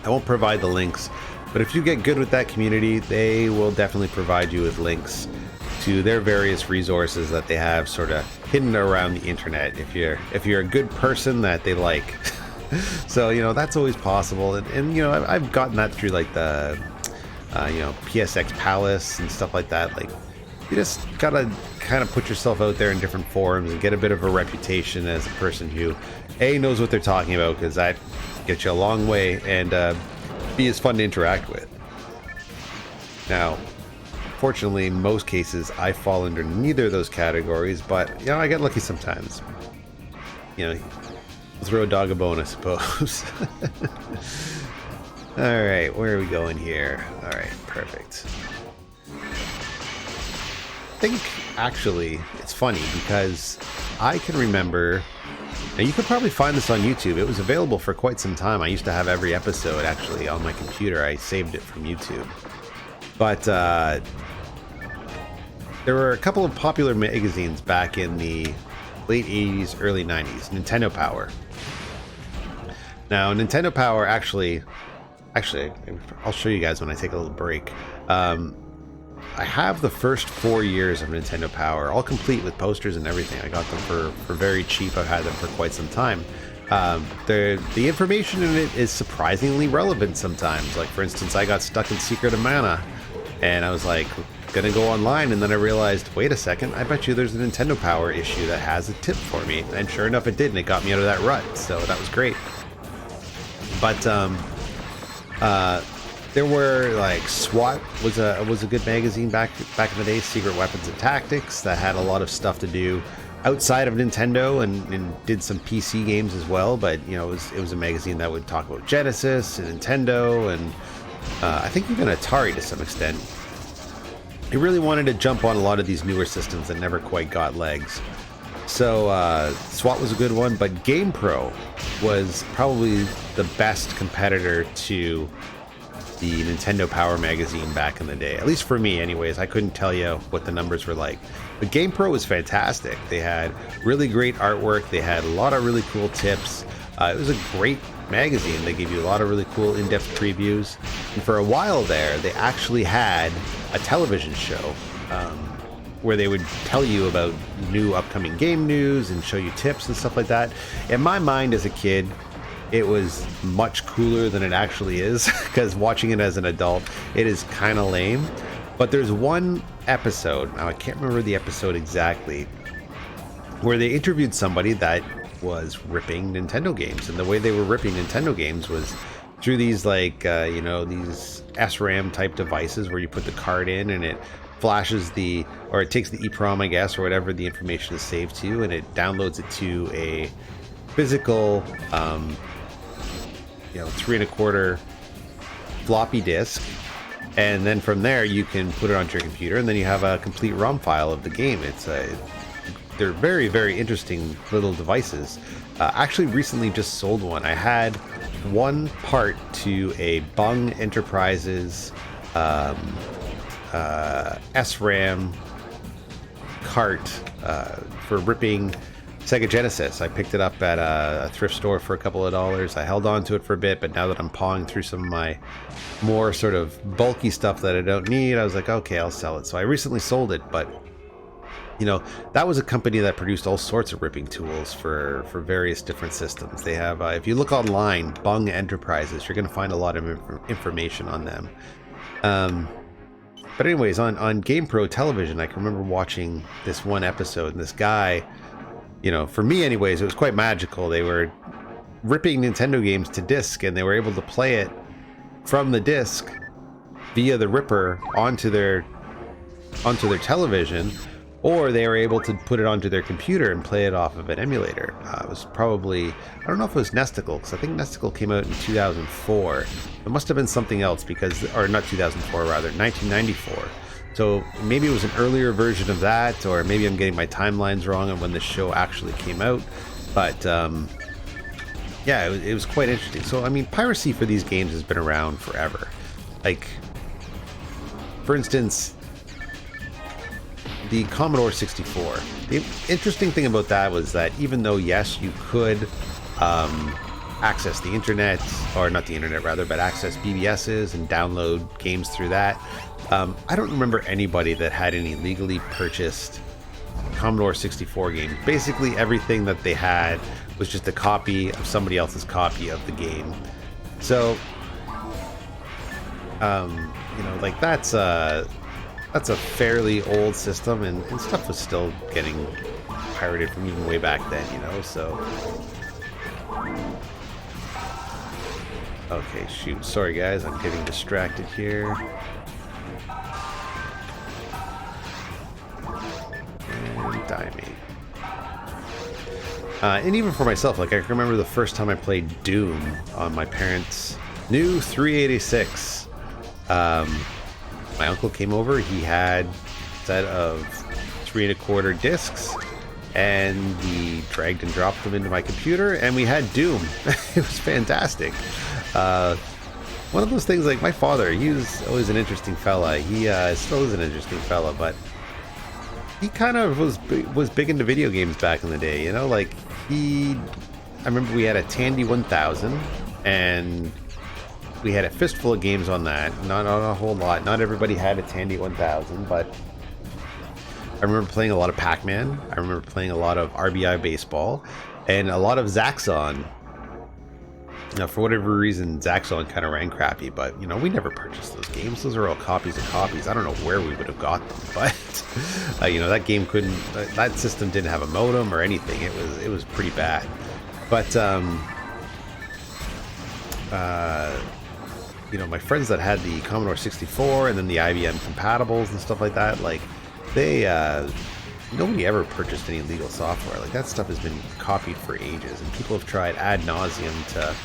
I won't provide the links, but if you get good with that community, they will definitely provide you with links to their various resources that they have sort of hidden around the internet if you're a good person that they like. So, you know, that's always possible. And you know, I've gotten that through like the you know, PSX Palace and stuff like that. Like, you just gotta kind of put yourself out there in different forums and get a bit of a reputation as a person who A, knows what they're talking about, because that gets you a long way, and B, is fun to interact with. Now, fortunately, in most cases, I fall under neither of those categories, but, you know, I get lucky sometimes. You know, throw a dog a bone, I suppose. Alright, where are we going here? Alright, perfect. I think, actually, it's funny because I can remember, now you could probably find this on YouTube. It was available for quite some time. I used to have every episode, actually, on my computer. I saved it from YouTube. But, there were a couple of popular magazines back in the late 80s, early 90s. Nintendo Power. Now, Nintendo Power actually, I'll show you guys when I take a little break. I have the first 4 years of Nintendo Power, all complete with posters and everything. I got them for very cheap. I've had them for quite some time. The information in it is surprisingly relevant sometimes. Like, for instance, I got stuck in Secret of Mana, and I was like, gonna go online, and then I realized, wait a second, I bet you there's a Nintendo Power issue that has a tip for me. And sure enough, it did, and it got me out of that rut, so that was great. But there were, like, SWAT was a good magazine back in the day, Secret Weapons and Tactics, that had a lot of stuff to do outside of Nintendo, and did some PC games as well. But, you know, it was a magazine that would talk about Genesis and Nintendo, and I think even Atari to some extent. It really wanted to jump on a lot of these newer systems that never quite got legs. So SWAT was a good one, but GamePro was probably the best competitor to the Nintendo Power magazine back in the day. At least for me, anyways. I couldn't tell you what the numbers were like. But GamePro was fantastic. They had really great artwork. They had a lot of really cool tips. It was a great magazine. They gave you a lot of really cool in-depth previews. And for a while there, they actually had a television show where they would tell you about new upcoming game news and show you tips and stuff like that. In my mind as a kid, it was much cooler than it actually is, because watching it as an adult, it is kind of lame. But there's one episode, now I can't remember the episode exactly, where they interviewed somebody that was ripping Nintendo games. And the way they were ripping Nintendo games was through these, like, you know, these SRAM type devices where you put the card in and it flashes or it takes the EEPROM, I guess, or whatever the information is saved to, and it downloads it to a physical, you know, 3 1/4 floppy disk, and then from there you can put it onto your computer, and then you have a complete ROM file of the game. They're very, very interesting little devices. Actually, recently just sold one. I had one part to a Bung Enterprises SRAM cart for ripping Sega Genesis. I picked it up at a thrift store for a couple of dollars. I held on to it for a bit, but now that I'm pawing through some of my more sort of bulky stuff that I don't need, I was like, okay, I'll sell it. So I recently sold it, but, you know, that was a company that produced all sorts of ripping tools for various different systems. They have, if you look online, Bung Enterprises, you're going to find a lot of information on them. But anyways, on GamePro television, I can remember watching this one episode, and this guy, you know, for me anyways, it was quite magical. They were ripping Nintendo games to disc, and they were able to play it from the disc via the ripper onto their television, or they were able to put it onto their computer and play it off of an emulator. It was probably, I don't know if it was Nesticle, because I think Nesticle came out in 2004. It must have been something else, because, or not 2004 rather, 1994. So maybe it was an earlier version of that, or maybe I'm getting my timelines wrong on when the show actually came out. But yeah, it was quite interesting. So I mean, piracy for these games has been around forever. Like, for instance, the Commodore 64. The interesting thing about that was that even though, yes, you could access the internet, or not the internet rather, but access BBSs and download games through that, I don't remember anybody that had any legally purchased Commodore 64 games. Basically everything that they had was just a copy of somebody else's copy of the game. So you know, like that's a fairly old system, and stuff was still getting pirated from even way back then, you know. So okay, shoot, sorry guys, I'm getting distracted here. And die me. And even for myself, like I can remember the first time I played Doom on my parents' new 386. My uncle came over, he had a set of 3 1/4 discs, and he dragged and dropped them into my computer, and we had Doom. It was fantastic. One of those things, like my father, he was always an interesting fella. He still is an interesting fella, but he kind of was big into video games back in the day, you know. Like I remember we had a Tandy 1000, and we had a fistful of games on that. Not a whole lot. Not everybody had a Tandy 1000, but I remember playing a lot of Pac-Man. I remember playing a lot of RBI Baseball, and a lot of Zaxxon. Now, for whatever reason, Zaxxon kind of ran crappy, but, you know, we never purchased those games. Those are all copies of copies. I don't know where we would have got them, but, you know, that game couldn't, that system didn't have a modem or anything. It was pretty bad. But, you know, my friends that had the Commodore 64 and then the IBM compatibles and stuff like that, like, they, nobody ever purchased any legal software. Like, that stuff has been copied for ages, and people have tried ad nauseum to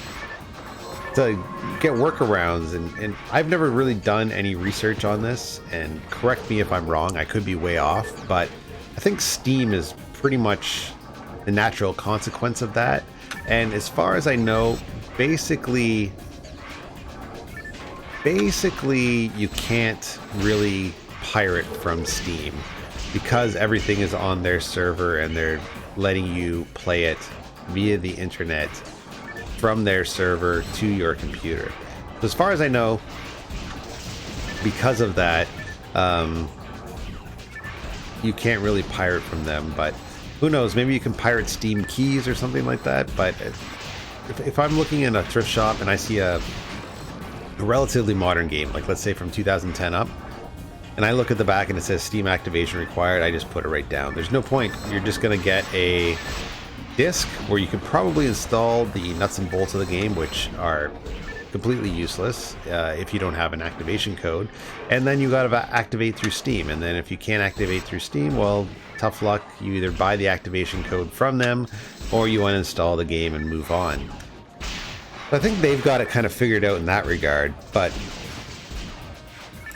get workarounds, and I've never really done any research on this, and correct me if I'm wrong, I could be way off, but I think Steam is pretty much the natural consequence of that. And as far as I know, basically you can't really pirate from Steam, because everything is on their server and they're letting you play it via the internet from their server to your computer. So as far as I know, because of that, you can't really pirate from them, but who knows, maybe you can pirate Steam keys or something like that. But if I'm looking in a thrift shop and I see a relatively modern game, like let's say from 2010 up, and I look at the back and it says Steam activation required, I just put it right down. There's no point. You're just going to get a disc where you could probably install the nuts and bolts of the game, which are completely useless if you don't have an activation code. And then you got to activate through Steam. And then if you can't activate through Steam, well, tough luck. You either buy the activation code from them or you uninstall the game and move on. I think they've got it kind of figured out in that regard, but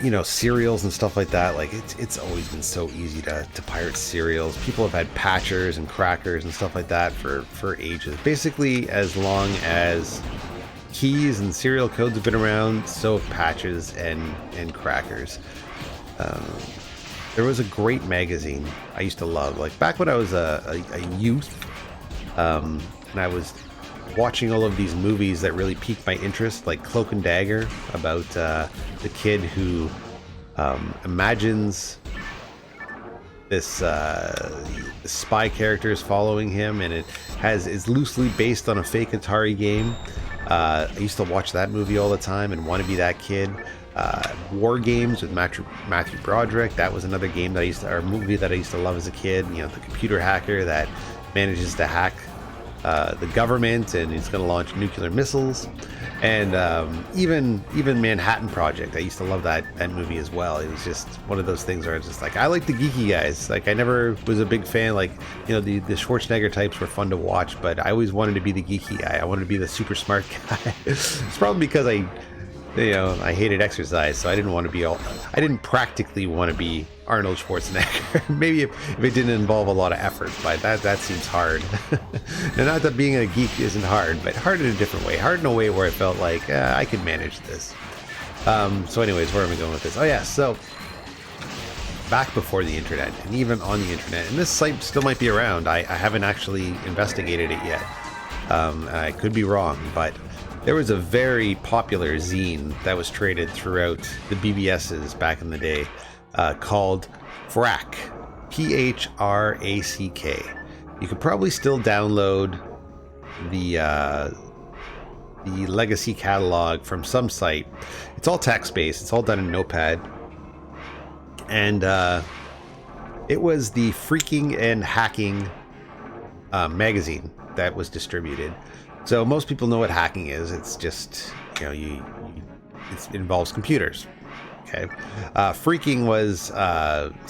you know, serials and stuff like that, like it's always been so easy to pirate serials. People have had patchers and crackers and stuff like that for ages. Basically, as long as keys and serial codes have been around, so have patches and crackers. There was a great magazine I used to love, like back when I was a youth, and I was watching all of these movies that really piqued my interest, like Cloak and Dagger, about the kid who imagines this spy character is following him, and is loosely based on a fake Atari game. I used to watch that movie all the time and want to be that kid. War Games with Matthew Broderick, that was another game that or movie that I used to love as a kid. You know, the computer hacker that manages to hack the government, and he's going to launch nuclear missiles. And even Manhattan Project, I used to love that movie as well. It was just one of those things where it's just like, I like the geeky guys. Like, I never was a big fan. Like, you know, the Schwarzenegger types were fun to watch, but I always wanted to be the geeky guy. I wanted to be the super smart guy. It's probably because I hated exercise, so I didn't practically want to be Arnold Schwarzenegger. Maybe if it didn't involve a lot of effort, but that seems hard. And not that being a geek isn't hard, but hard in a different way. Hard in a way where I felt like I could manage this. So anyways, where am I going with this? Oh yeah, so back before the internet, and even on the internet, and this site still might be around. I haven't actually investigated it yet. I could be wrong, but there was a very popular zine that was traded throughout the BBSs back in the day, called Phrack, Phrack. You could probably still download the legacy catalog from some site. It's all text-based. It's all done in Notepad, and it was the Freaking and Hacking magazine that was distributed. So most people know what hacking is. It's just, you know, it involves computers. Okay. Freaking was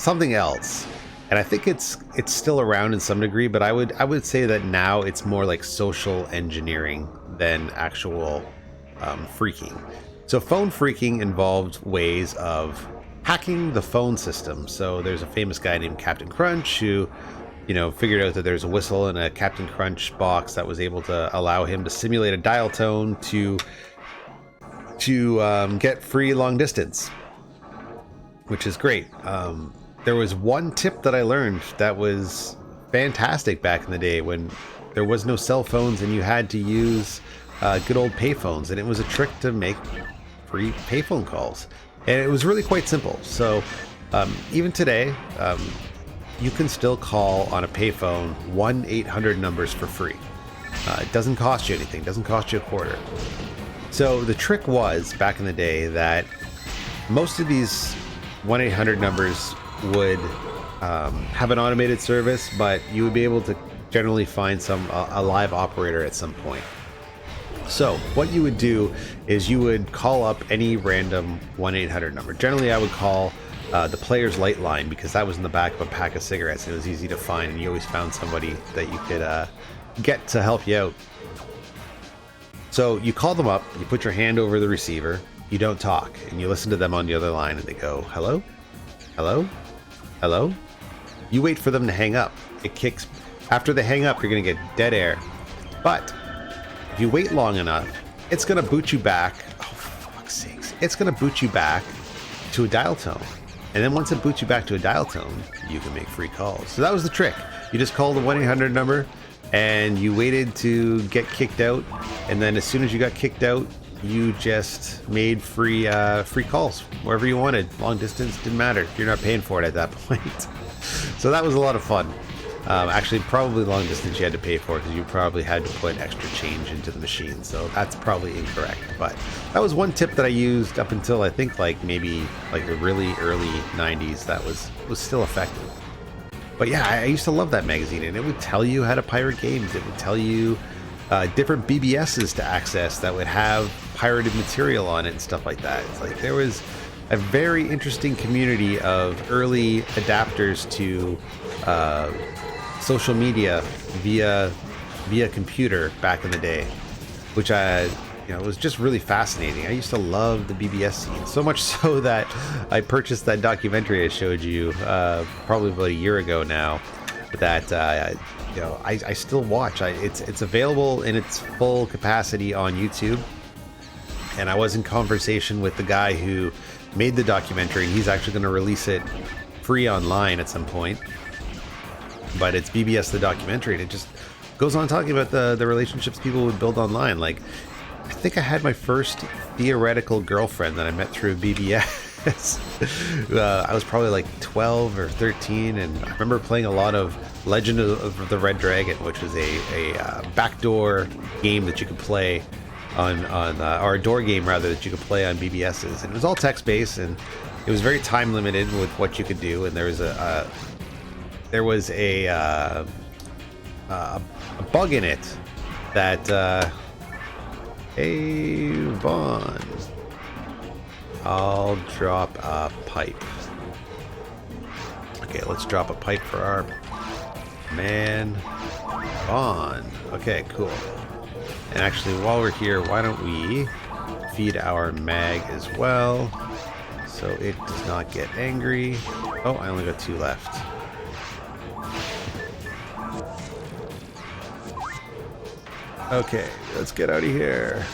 something else, and I think it's still around in some degree. But I would say that now it's more like social engineering than actual freaking. So phone freaking involved ways of hacking the phone system. So there's a famous guy named Captain Crunch who, you know, figured out that there's a whistle in a Captain Crunch box that was able to allow him to simulate a dial tone to get free long distance, which is great. There was one tip that I learned that was fantastic back in the day when there was no cell phones and you had to use good old payphones, and it was a trick to make free payphone calls, and it was really quite simple. So even today, you can still call on a payphone 1-800 numbers for free. It doesn't cost you anything. It doesn't cost you a quarter. So the trick was, back in the day, that most of these 1-800 numbers would have an automated service, but you would be able to generally find a live operator at some point. So what you would do is you would call up any random 1-800 number. Generally, I would call the player's light line, because that was in the back of a pack of cigarettes and it was easy to find, and you always found somebody that you could get to help you out. So you call them up, you put your hand over the receiver, you don't talk, and you listen to them on the other line, and they go, hello, hello, hello. You wait for them to hang up. It kicks. After they hang up, you're going to get dead air. But if you wait long enough, it's going to boot you back. Oh, for fuck's sakes. It's going to boot you back to a dial tone. And then once it boots you back to a dial tone, you can make free calls. So that was the trick. You just called the 1-800 number and you waited to get kicked out. And then as soon as you got kicked out, you just made free calls wherever you wanted. Long distance, didn't matter. You're not paying for it at that point. So that was a lot of fun. Actually, probably long distance you had to pay for, because you probably had to put extra change into the machine. So that's probably incorrect. But that was one tip that I used up until I think maybe the really early 90s. That was still effective. But yeah, I used to love that magazine, and it would tell you how to pirate games. It would tell you different BBSs to access that would have pirated material on it and stuff like that. It's like there was a very interesting community of early adapters to social media via computer back in the day, which was just really fascinating. I used to love the BBS scene, so much so that I purchased that documentary I showed you probably about a year ago now, that I still watch. It's available in its full capacity on YouTube, and I was in conversation with the guy who made the documentary, and he's actually going to release it free online at some point. But it's BBS the documentary, and it just goes on talking about the relationships people would build online. Like, I think I had my first theoretical girlfriend that I met through BBS. I was probably like 12 or 13, and I remember playing a lot of Legend of the Red Dragon, which was a backdoor game that you could play on or a door game rather, that you could play on BBSs, and it was all text-based, and it was very time limited with what you could do. And there was a a bug in it that hey Vaughn, I'll drop a pipe. Okay, let's drop a pipe for our man Vaughn. Okay, cool. And actually, while we're here, why don't we feed our mag as well so it does not get angry. Oh, I only got 2 left. Okay, let's get out of here.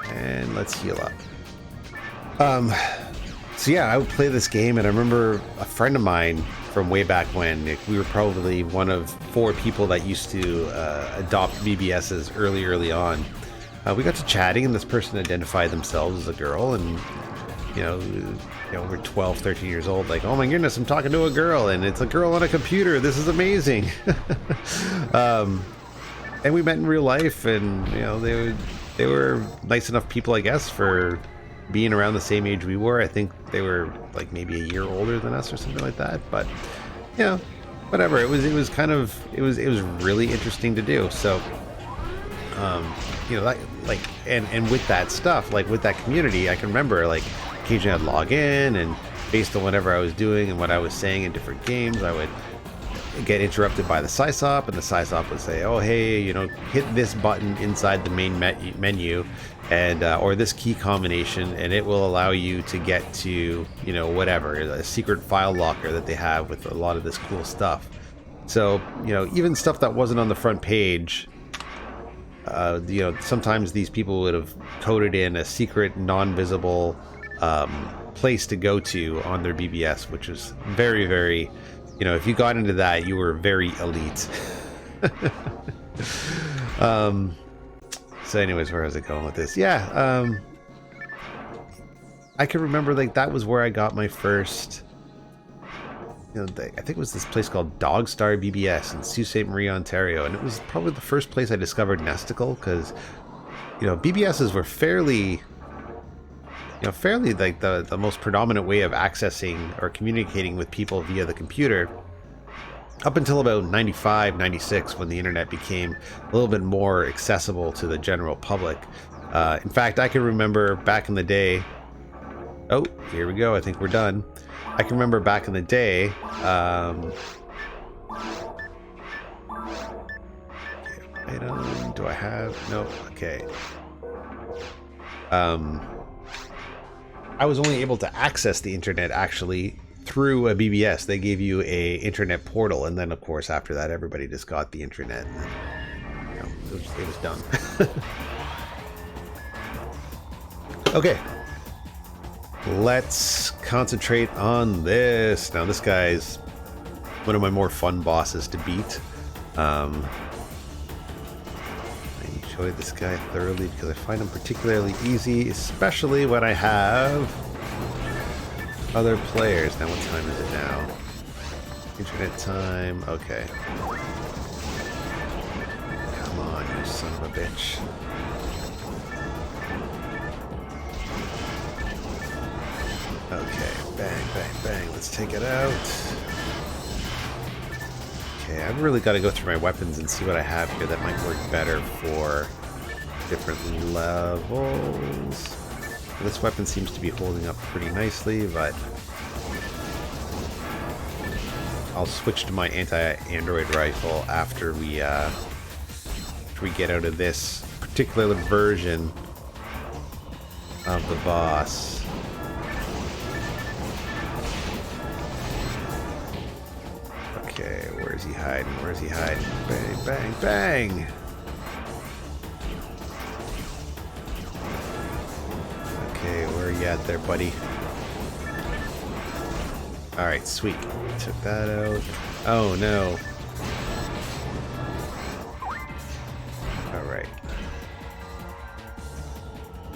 And let's heal up. So yeah, I would play this game, and I remember a friend of mine from way back when, we were probably one of 4 people that used to adopt BBSs early on. We got to chatting, and this person identified themselves as a girl, and you know, we're 12, 13 years old, like, oh my goodness, I'm talking to a girl, and it's a girl on a computer. This is amazing. And we met in real life, and you know, they were nice enough people, I guess, for being around the same age we were. I think they were like maybe a year older than us or something like that. But you know, whatever. It was really interesting to do. So, you know, that, like, and with that stuff, like with that community, I can remember like occasionally I'd log in, and based on whatever I was doing and what I was saying in different games, I would get interrupted by the sysop, and the sysop would say, oh hey, you know, hit this button inside the main menu, and or this key combination, and it will allow you to get to, you know, whatever, a secret file locker that they have with a lot of this cool stuff. So, you know, even stuff that wasn't on the front page, you know, sometimes these people would have coded in a secret non-visible place to go to on their BBS, which is very, very, you know, if you got into that, you were very elite. So anyways, where was I going with this? Yeah, I can remember, like, that was where I got my first, you know, I think it was this place called Dog Star BBS in Sault Ste. Marie, Ontario, and it was probably the first place I discovered Nesticle, because, you know, BBSs were fairly like the most predominant way of accessing or communicating with people via the computer, up until about 95, 96, when the internet became a little bit more accessible to the general public. In fact, I can remember back in the day, oh, here we go, I think we're done. I can remember back in the day, item, do I have, no, okay. I was only able to access the internet actually through a BBS. They gave you a internet portal, and then of course after that everybody just got the internet, and, you know, it was done. Okay, let's concentrate on this. Now this guy's one of my more fun bosses to beat. I enjoyed this guy thoroughly because I find him particularly easy, especially when I have other players. Now what time is it now? Internet time. Okay. Come on, you son of a bitch. Okay, bang, bang, bang. Let's take it out. Okay, I've really got to go through my weapons and see what I have here that might work better for different levels. This weapon seems to be holding up pretty nicely, but I'll switch to my anti-android rifle after we get out of this particular version of the boss. Okay, where's he hiding? Where's he hiding? Bang, bang, bang! Okay, where are you at there, buddy? Alright, sweet. Took that out. Oh, no. Alright.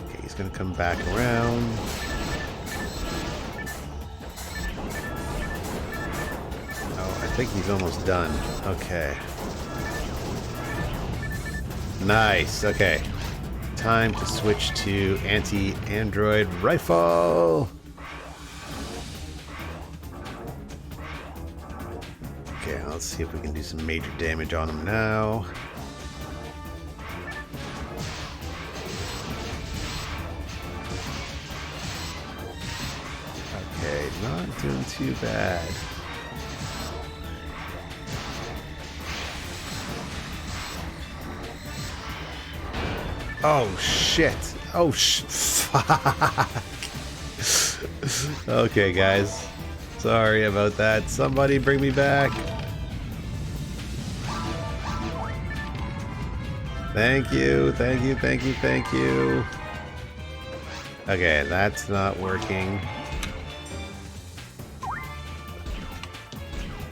Okay, he's gonna come back around. I think he's almost done. Okay. Nice. Okay. Time to switch to anti-android rifle. Okay, let's see if we can do some major damage on him now. Okay, not doing too bad. Oh shit! Oh fuck! Okay, guys. Sorry about that. Somebody bring me back. Thank you, thank you, thank you, thank you. Okay, that's not working.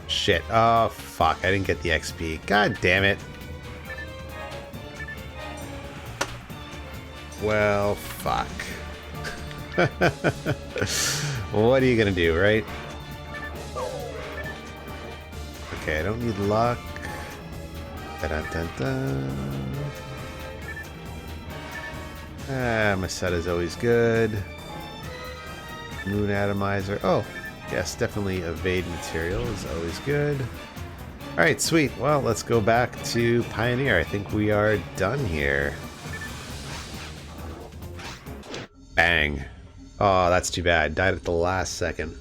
Shit. Oh, fuck. I didn't get the XP. God damn it. Well, fuck. What are you gonna do, right? Okay, I don't need luck. Da-da-da-da. My set is always good. Moon atomizer. Oh, yes, definitely evade material is always good. Alright, sweet. Well, let's go back to Pioneer. I think we are done here. Bang. Oh, that's too bad. Died at the last second.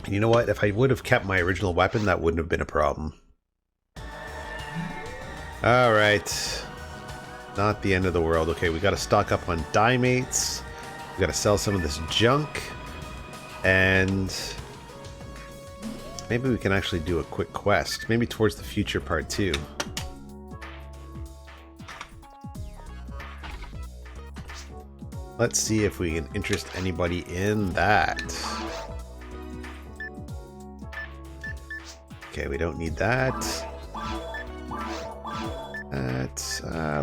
You know what? If I would have kept my original weapon, that wouldn't have been a problem. Alright. Not the end of the world. Okay, we gotta stock up on Dimates. We gotta sell some of this junk. And maybe we can actually do a quick quest. Maybe towards the future part 2. Let's see if we can interest anybody in that. Okay, we don't need that.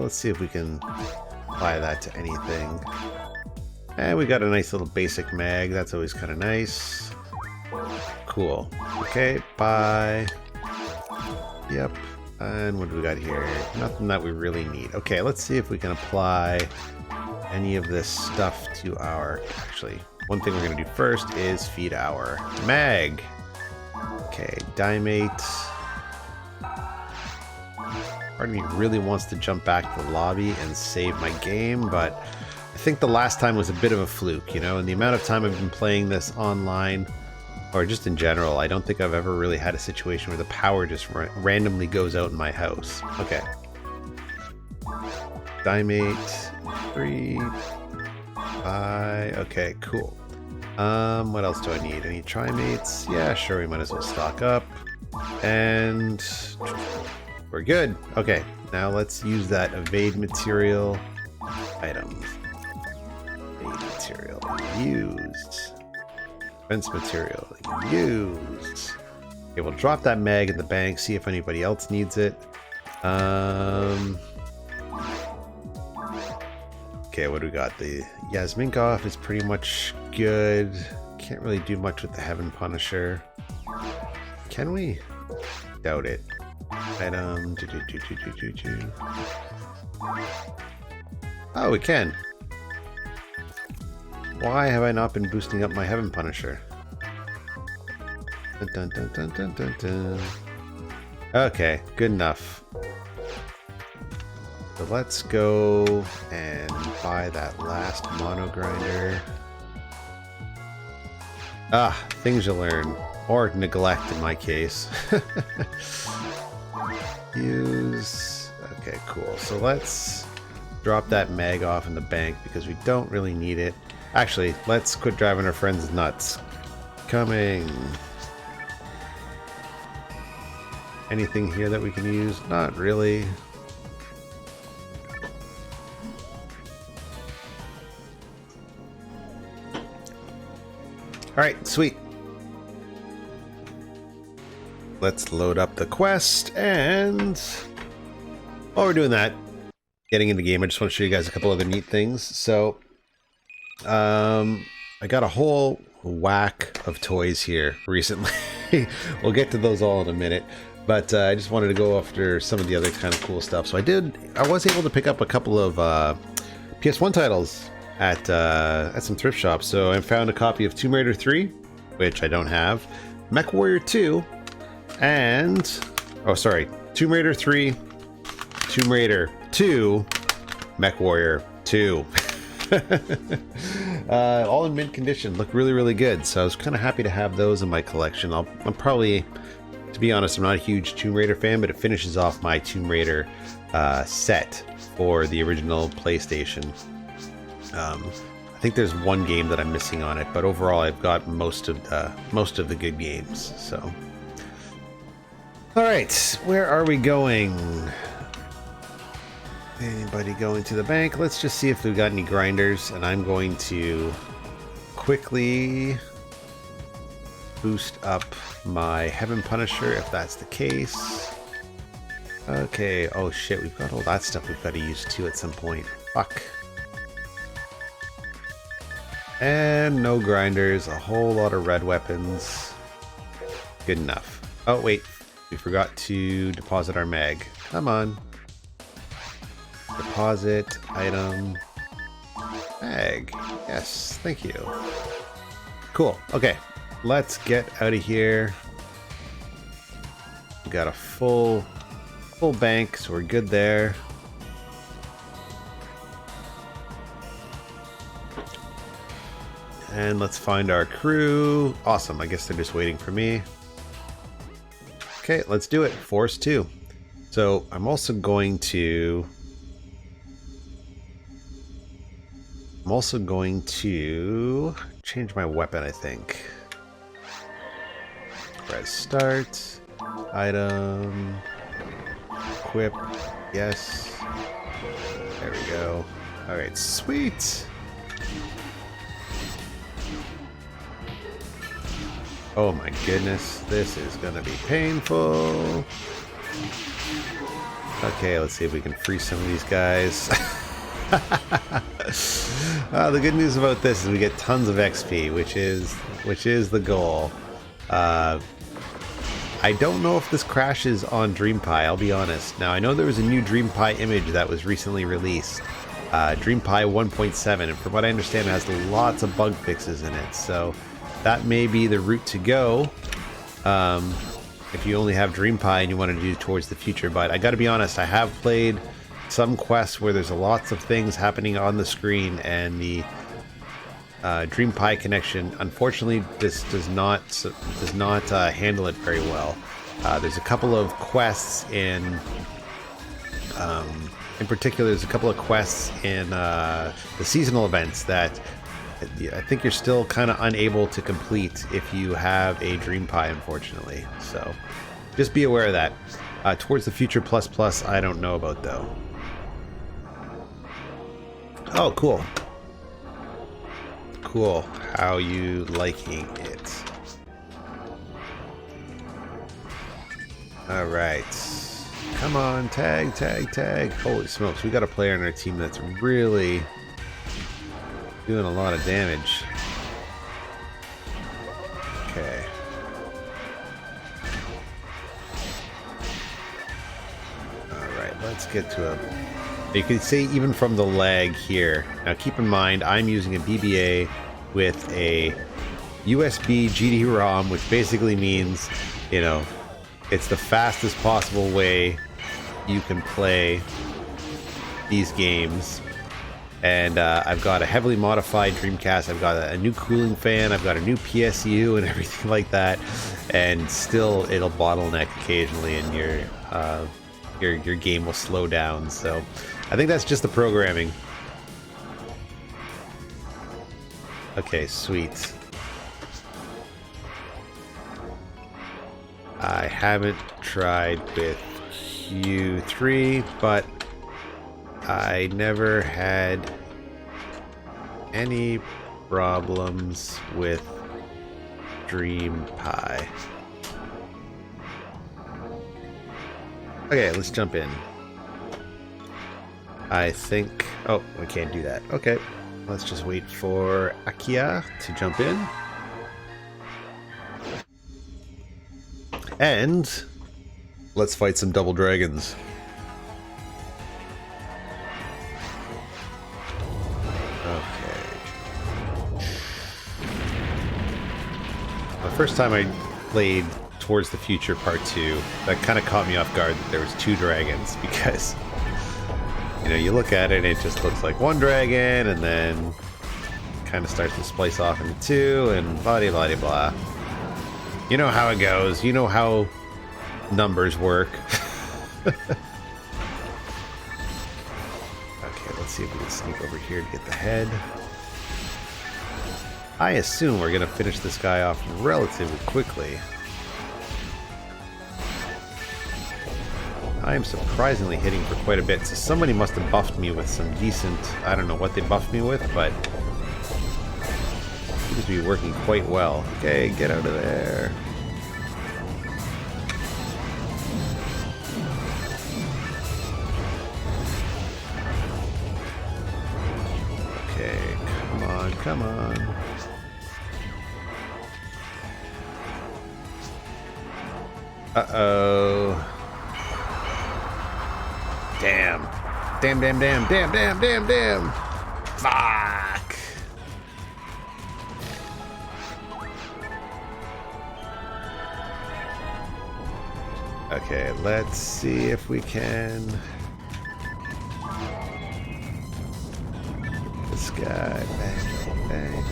Let's see if we can apply that to anything. And we got a nice little basic mag. That's always kind of nice. Cool. Okay, bye. Yep. And what do we got here? Nothing that we really need. Okay, let's see if we can apply any of this stuff to our... Actually, one thing we're going to do first is feed our mag. Okay, Dimate. Part of me really wants to jump back to the lobby and save my game, but I think the last time was a bit of a fluke, you know, and the amount of time I've been playing this online, or just in general, I don't think I've ever really had a situation where the power just randomly goes out in my house. Okay. Dimate, 3, 5, okay, cool. What else do I need? Any Trimates? Yeah, sure, we might as well stock up. And we're good. Okay, now let's use that evade material items. Evade material used. Defense material used. Okay, we'll drop that mag in the bank, see if anybody else needs it. Okay, what do we got? The Yasminkov is pretty much good. Can't really do much with the Heaven Punisher. Can we? Doubt it. Item. Oh, we can. Why have I not been boosting up my Heaven Punisher? Dun, dun, dun, dun, dun, dun, dun. Okay, good enough. So let's go and buy that last mono grinder. Ah, things you learn. Or neglect in my case. Use... Okay, cool. So let's drop that mag off in the bank because we don't really need it. Actually, let's quit driving our friends nuts. Coming. Anything here that we can use? Not really. Alright, sweet. Let's load up the quest, and while we're doing that, getting in the game, I just want to show you guys a couple other neat things. So, I got a whole whack of toys here recently. We'll get to those all in a minute, but I just wanted to go after some of the other kind of cool stuff. So I was able to pick up a couple of PS1 titles at some thrift shops. So I found a copy of Tomb Raider 3, which I don't have. MechWarrior 2, and oh sorry, Tomb Raider 3, Tomb Raider 2, MechWarrior 2. All in mint condition, look really good. So I was kind of happy to have those in my collection. I'm probably, to be honest, I'm not a huge Tomb Raider fan, but it finishes off my Tomb Raider set for the original PlayStation. I think there's one game that I'm missing on it, but overall I've got most of the good games. So, all right, where are we going? Anybody going to the bank? Let's just see if we've got any grinders, and I'm going to quickly boost up my Heaven Punisher if that's the case. Okay, oh shit, we've got all that stuff we've got to use too at some point. Fuck. And no grinders, a whole lot of red weapons. Good enough. Oh wait, we forgot to deposit our mag. Come on. Deposit, item, mag. Yes, thank you. Cool, okay. Let's get out of here. We got a full bank, so we're good there. And let's find our crew. Awesome, I guess they're just waiting for me. Okay, let's do it. Force 2. So I'm also going to change my weapon, I think. Press start. Item. Equip. Yes. There we go. Alright, sweet. Oh my goodness, this is gonna be painful. Okay, let's see if we can free some of these guys. The good news about this is we get tons of XP, which is the goal. I don't know if this crashes on DreamPi, I'll be honest. Now, I know there was a new DreamPi image that was recently released, DreamPi 1.7, and from what I understand, it has lots of bug fixes in it, so that may be the route to go if you only have DreamPi and you want to do towards the future. But I gotta be honest, I have played some quests where there's lots of things happening on the screen, and the DreamPi connection unfortunately does not handle it very well. There's a couple of quests in particular, there's a couple of quests in the seasonal events that I think you're still kind of unable to complete if you have a DreamPi, unfortunately. So just be aware of that. Towards the future plus, I don't know about though. Oh, cool. Cool. How you liking it? All right. Come on, tag. Holy smokes, we got a player on our team that's really doing a lot of damage. Okay. Alright, let's get to a... You can see even from the lag here. Now keep in mind, I'm using a BBA with a USB GD-ROM, which basically means, you know, it's the fastest possible way you can play these games. And I've got a heavily modified Dreamcast, I've got a new cooling fan, I've got a new PSU and everything like that, and still it'll bottleneck occasionally and your game will slow down. So I think that's just the programming. Okay, sweet. I haven't tried with Q3, but I never had any problems with DreamPi. Okay, let's jump in. I think... Oh, we can't do that. Okay, let's just wait for Akia to jump in. And let's fight some double dragons. First time played Towards the Future Part 2, that kind of caught me off guard that there was 2 dragons, because, you know, you look at it and it just looks like 1 dragon, and then kind of starts to splice off into 2, and blah blah blah. You know how it goes. You know how numbers work. Okay, let's see if we can sneak over here to get the head. I assume we're going to finish this guy off relatively quickly. I am surprisingly hitting for quite a bit, so somebody must have buffed me with some decent... I don't know what they buffed me with, but... it seems to be working quite well. Okay, get out of there. Okay, come on, come on. Uh-oh. Damn. Damn, damn, damn, damn, damn, damn, damn. Fuck. Okay, let's see if we can... this guy. Bang, bang.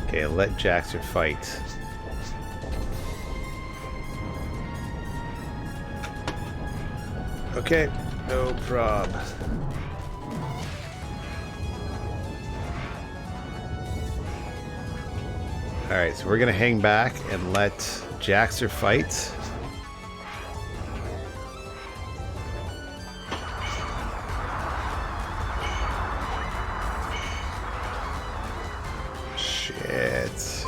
Okay, let Jaxer fight. Okay, no prob. Alright, so we're gonna hang back and let Jaxer fight. Shit.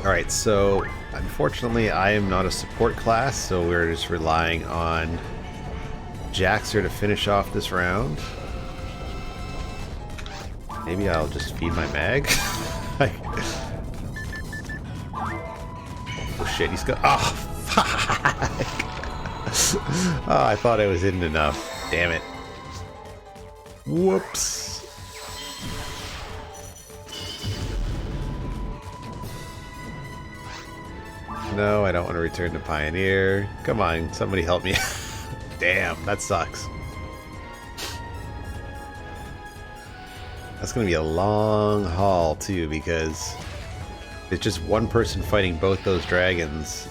Alright, so unfortunately I am not a support class, so we're just relying on Jaxer to finish off this round. Maybe I'll just feed my mag? Oh shit, he's got... oh, fuck! Oh, I thought I was in enough. Damn it. Whoops. No, I don't want to return to Pioneer. Come on, somebody help me. Damn, that sucks. That's going to be a long haul, too, because it's just one person fighting both those dragons.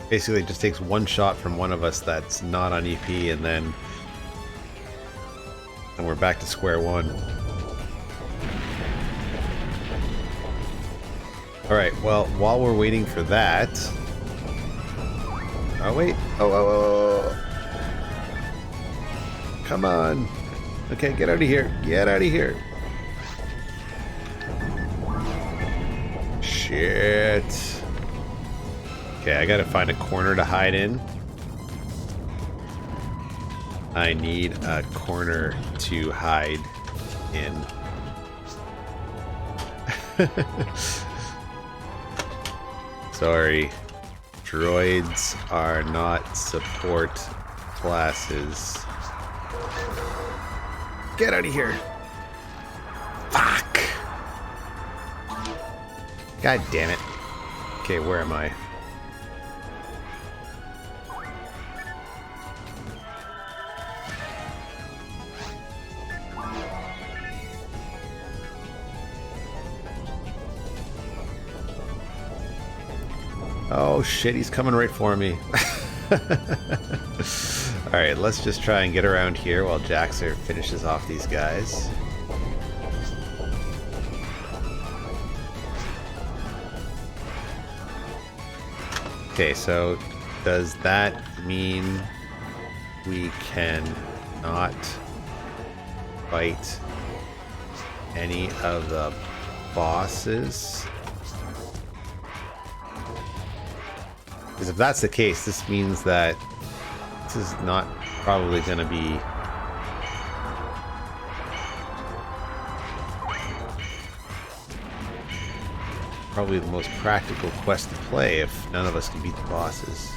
Basically, it just takes one shot from one of us that's not on EP, and then we're back to square one. Alright, well, while we're waiting for that... oh, wait. Oh. Come on. Okay, get out of here. Get out of here. Shit. Okay, I gotta find a corner to hide in. I need a corner to hide in. Sorry. Droids are not support classes. Get out of here. Fuck. God damn it. Okay, where am I? Oh shit, he's coming right for me. Alright, let's just try and get around here while Jaxer finishes off these guys. Okay, so does that mean we can not fight any of the bosses? Because if that's the case, this means that this is not probably going to be probably the most practical quest to play if none of us can beat the bosses.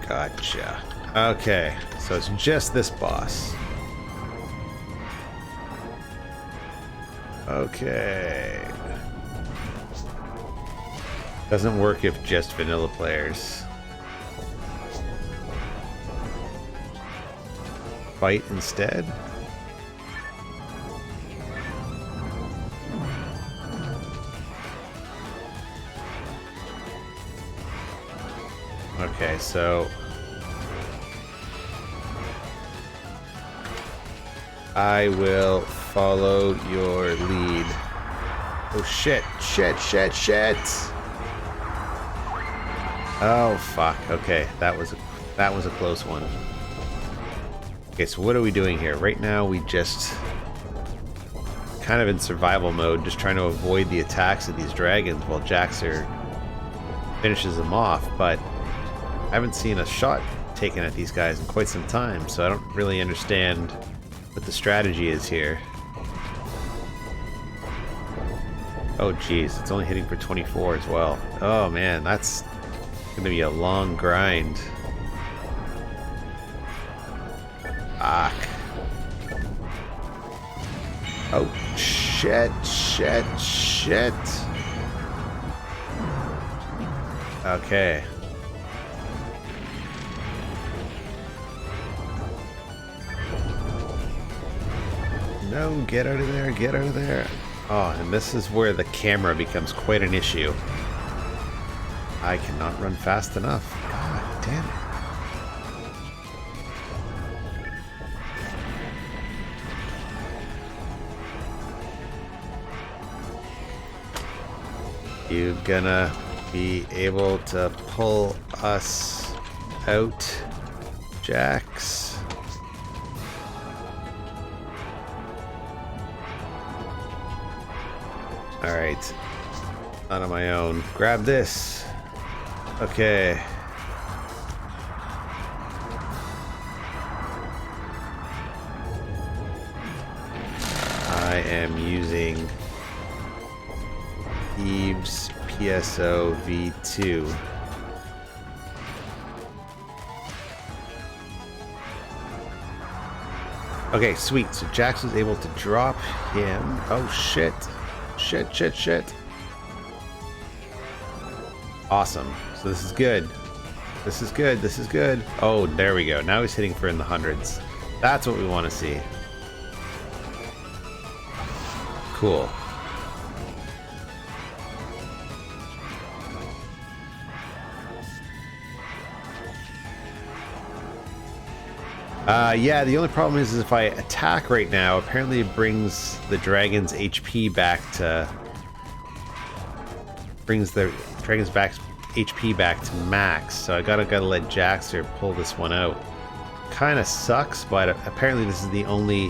Gotcha. Okay, so it's just this boss. Okay. Doesn't work if just vanilla players. Fight instead? Okay, so I will follow your lead. Oh shit, shit, shit, shit. Oh fuck. Okay, that was a close one. Okay, so what are we doing here? Right now we just kind of in survival mode, just trying to avoid the attacks of these dragons while Jaxer finishes them off, but I haven't seen a shot taken at these guys in quite some time, so I don't really understand what the strategy is here. Oh geez, it's only hitting for 24 as well. Oh man, that's gonna be a long grind. Fuck. Oh shit, shit, shit. Okay. No, get out of there, get out of there. Oh, and this is where the camera becomes quite an issue. I cannot run fast enough. God damn it. You gonna be able to pull us out, Jax? Alright. Not on my own. Grab this. Okay. I am using Eve's PSO V2. Okay, sweet. So Jax was able to drop him. Oh shit. Shit, shit, shit. Awesome. So this is good. This is good. This is good. Oh, there we go. Now he's hitting for in the hundreds. That's what we want to see. Cool. Yeah, the only problem is if I attack right now, apparently it brings the dragon's HP back to... brings the dragon's HP back to max, so I gotta let Jaxer pull this one out. Kinda sucks, but apparently this is the only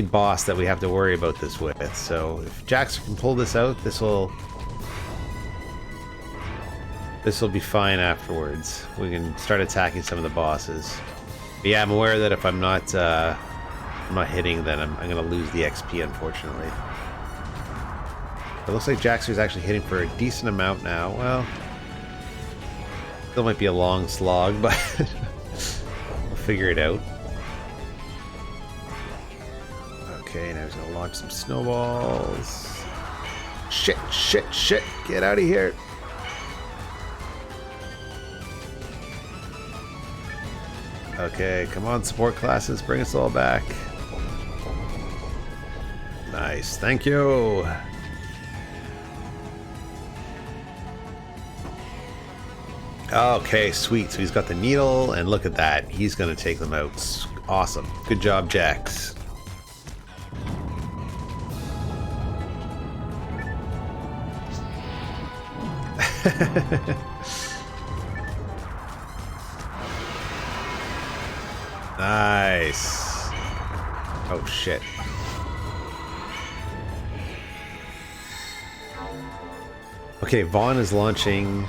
boss that we have to worry about this with. So if Jaxer can pull this out, this will be fine afterwards. We can start attacking some of the bosses. But yeah, I'm aware that if I'm not hitting, then I'm gonna lose the XP, unfortunately. It looks like Jaxer's actually hitting for a decent amount now. Well, still might be a long slog, but we'll figure it out. Okay, now he's gonna launch some snowballs. Shit, shit, shit! Get out of here! Okay, come on, support classes, bring us all back. Nice, thank you! Okay, sweet. So he's got the needle, and look at that. He's gonna take them out. Awesome. Good job, Jax. Nice. Oh shit. Okay, Vaughn is launching.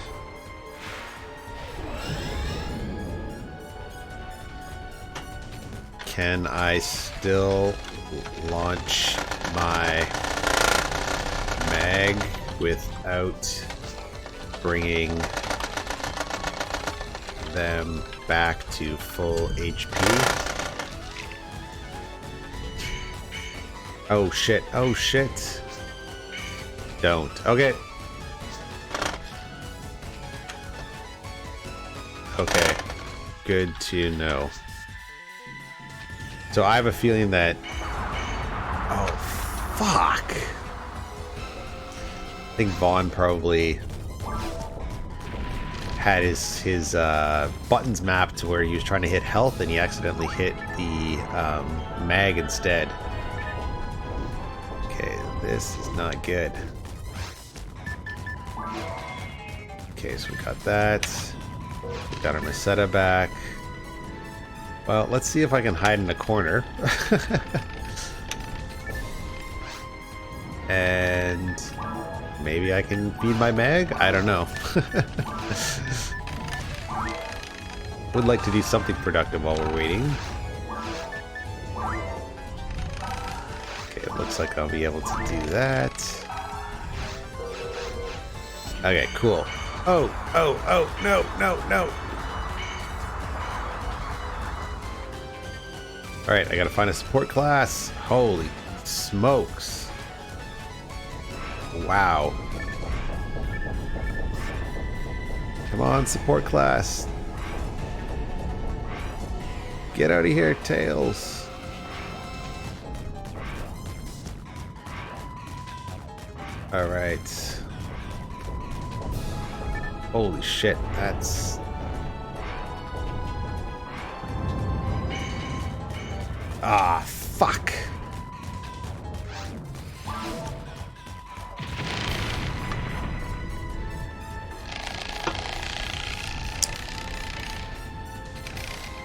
Can I still launch my mag without bringing them back to full HP. Oh shit, oh shit. Don't. Okay. Okay. Good to know. So I have a feeling that... Oh, fuck. I think Vaughn probably had his buttons mapped to where he was trying to hit health and he accidentally hit the mag instead. Okay, this is not good. Okay, so we got that. We got our Meseta back. Well, let's see if I can hide in a corner. And maybe I can feed my mag? I don't know. Would like to do something productive while we're waiting. Okay, it looks like I'll be able to do that. Okay, cool. Oh, oh, oh, no, no, no. Alright, I gotta find a support class. Holy smokes. Wow. Come on, support class. Get out of here, Tails. Alright. Holy shit, that's... Ah, fuck.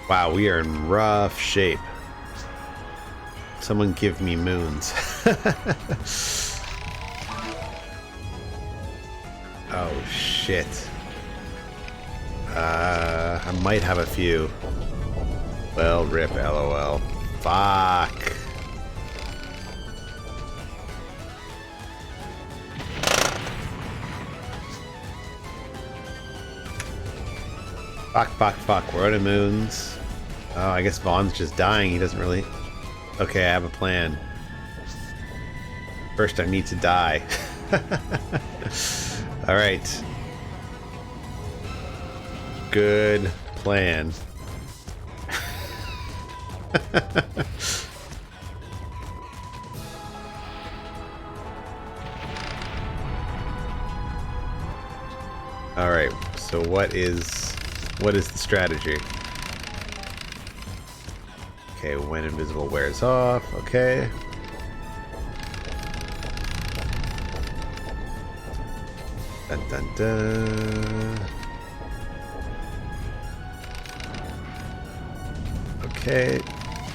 Wow, we are in rough shape. Someone give me moons. Oh, shit. I might have a few. Well, rip, LOL. Fuck. Fuck, fuck, fuck. We're out of moons. Oh, I guess Vaughn's just dying. He doesn't really... Okay, I have a plan. First, I need to die. Alright. Good plan. Alright, so what is the strategy? Okay, when invisible wears off, okay. Dun dun dun. Okay.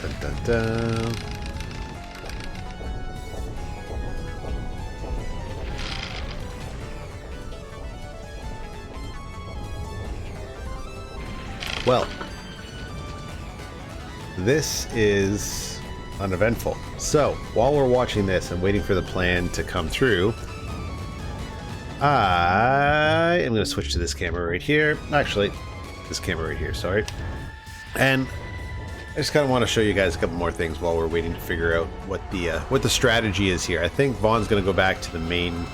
Dun dun dun. Well, this is uneventful. So, while we're watching this and waiting for the plan to come through, I am going to switch to this camera right here. Actually, this camera right here, sorry. And I just kind of want to show you guys a couple more things while we're waiting to figure out what the strategy is here. I think Vaughn's going to go back to the main,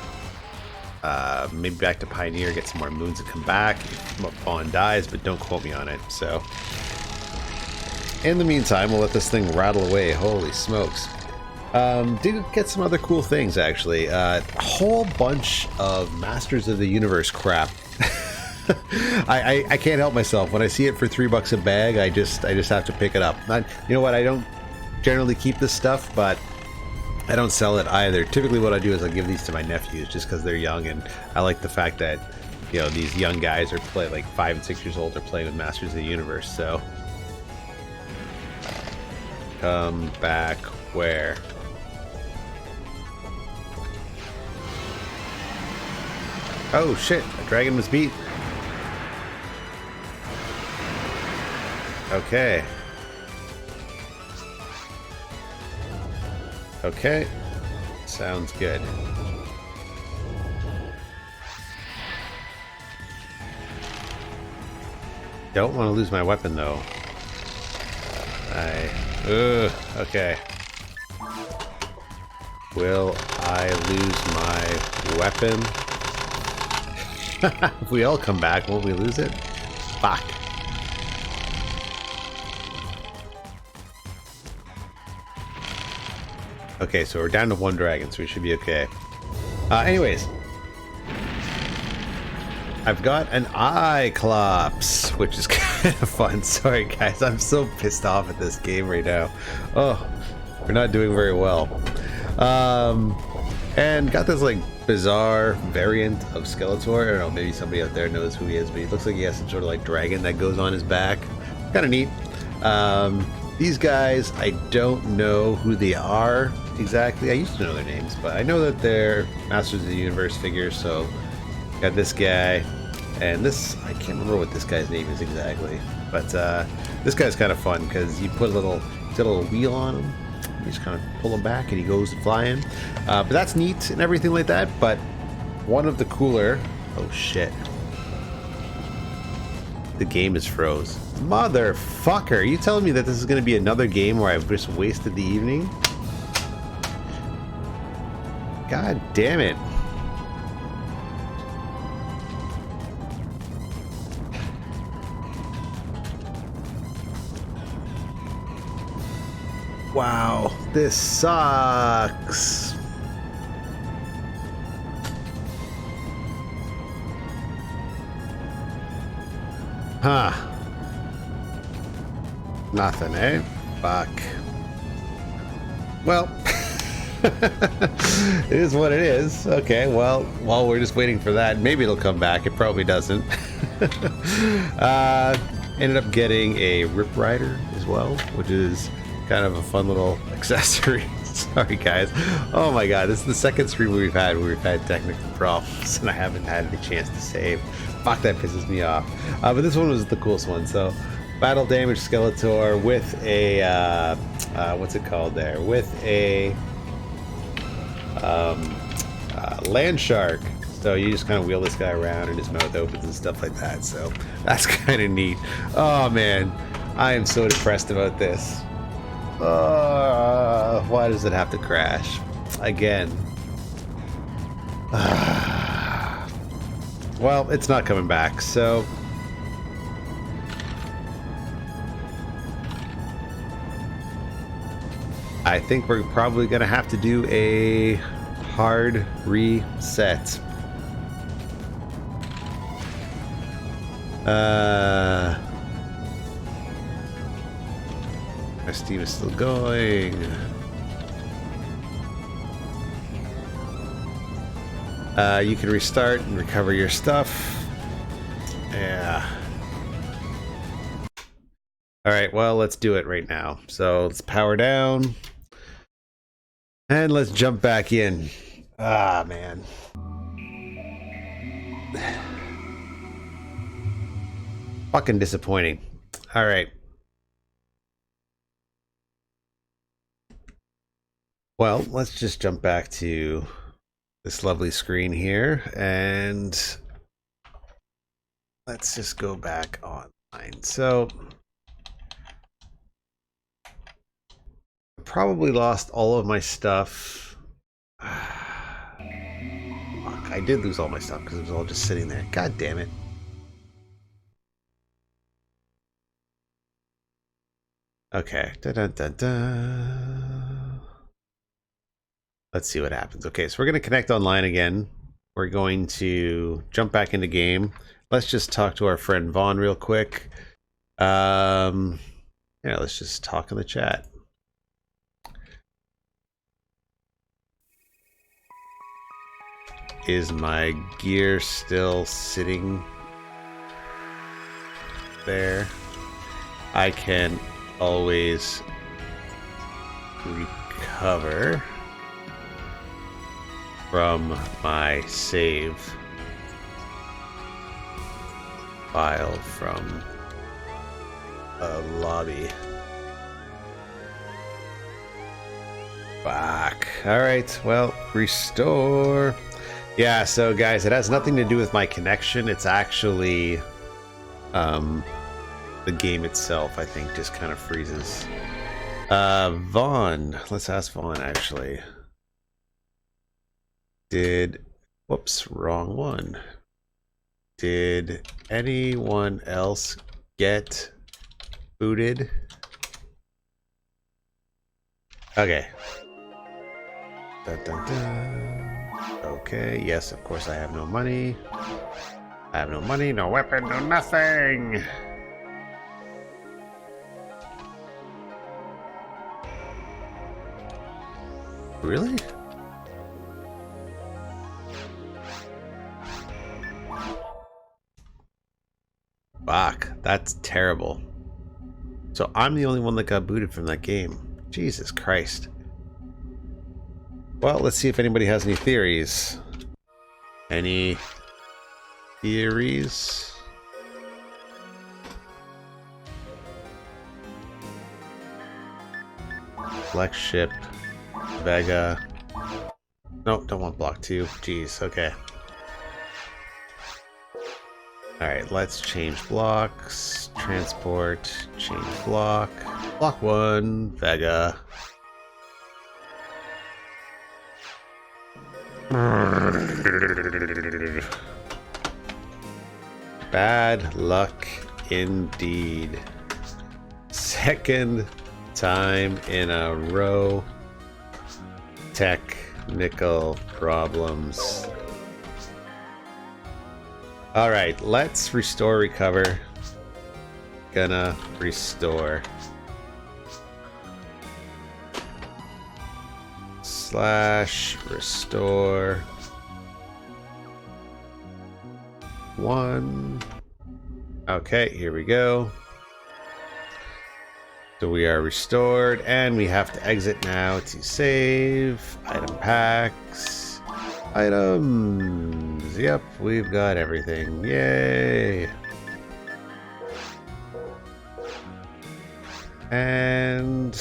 maybe back to Pioneer, get some more moons and come back if Vaughn dies, but don't quote me on it. So, in the meantime, we'll let this thing rattle away. Holy smokes. Did get some other cool things, actually. A whole bunch of Masters of the Universe crap. I can't help myself. When I see it for $3 a bag, I just have to pick it up. You know what? I don't generally keep this stuff, but I don't sell it either. Typically what I do is I give these to my nephews just because they're young, and I like the fact that, you know, these young guys are playing, like 5 and 6 years old, are playing with Masters of the Universe, so. Come back where? Oh shit, a dragon was beat. Okay. Okay. Sounds good. don't want to lose my weapon though. Okay. Will I lose my weapon? If we all come back, won't we lose it? Fuck. Okay, so we're down to 1 dragon, so we should be okay. Anyways. I've got an Cyclops, which is kind of fun. Sorry guys, I'm so pissed off at this game right now. Oh, we're not doing very well. And got this like bizarre variant of Skeletor. I don't know, maybe somebody out there knows who he is, but he looks like he has some sort of like dragon that goes on his back. Kind of neat. These guys, I don't know who they are exactly. I used to know their names, but I know that they're Masters of the Universe figures, so got this guy, and this, I can't remember what this guy's name is exactly, but this guy's kind of fun because you put a little wheel on him, you just kind of pull him back and he goes flying. But that's neat and everything like that, but one of the cooler, oh shit, the game is froze. Motherfucker, are you telling me that this is going to be another game where I've just wasted the evening? God damn it. Wow, this sucks. Huh. Nothing, eh? Fuck. Well, it is what it is. Okay, well, while we're just waiting for that, maybe it'll come back. It probably doesn't. Ended up getting a Rip Rider as well, which is kind of a fun little accessory. Sorry guys. Oh my god, this is the second stream we've had where we've had technical problems and I haven't had the chance to save. Fuck, that pisses me off. But this one was the coolest one. So battle damage Skeletor with a what's it called there? With a land shark. So you just kind of wheel this guy around and his mouth opens and stuff like that. So that's kind of neat. Oh man, I am so depressed about this. Why does it have to crash again? Well, it's not coming back, so I think we're probably gonna have to do a hard reset. My Steam is still going. You can restart and recover your stuff. Yeah. Alright, well, let's do it right now. So let's power down. And let's jump back in. Ah, man. Fucking disappointing. Alright. Well, let's just jump back to this lovely screen here and let's just go back online. So I probably lost all of my stuff. Fuck, I did lose all my stuff because it was all just sitting there. God damn it. Okay. Let's see what happens. Okay, so we're going to connect online again. We're going to jump back into game. Let's just talk to our friend Vaughn real quick. Yeah, let's just talk in the chat. Is my gear still sitting there? I can always recover from my save file from a lobby. Fuck. Alright, well, restore. Yeah, so guys, it has nothing to do with my connection. It's actually the game itself, I think, just kind of freezes. Vaughn. Let's ask Vaughn, actually. Whoops, wrong one. Did anyone else get booted? Okay. Dun, dun, dun. Okay, yes, of course I have no money. I have no money, no weapon, no nothing! Really? Fuck, that's terrible. So I'm the only one that got booted from that game. Jesus Christ. Well, let's see if anybody has any theories. Any theories? Flagship, Vega. Nope, don't want block 2. Jeez, okay. Alright, let's change blocks. Transport, change block. Block 1, Vega. Bad luck indeed. Second time in a row. Technical problems. Alright, let's restore, recover. Gonna restore. / restore 1. Okay, here we go. So we are restored, and we have to exit now to save. Item packs. Items. Yep, we've got everything. Yay. And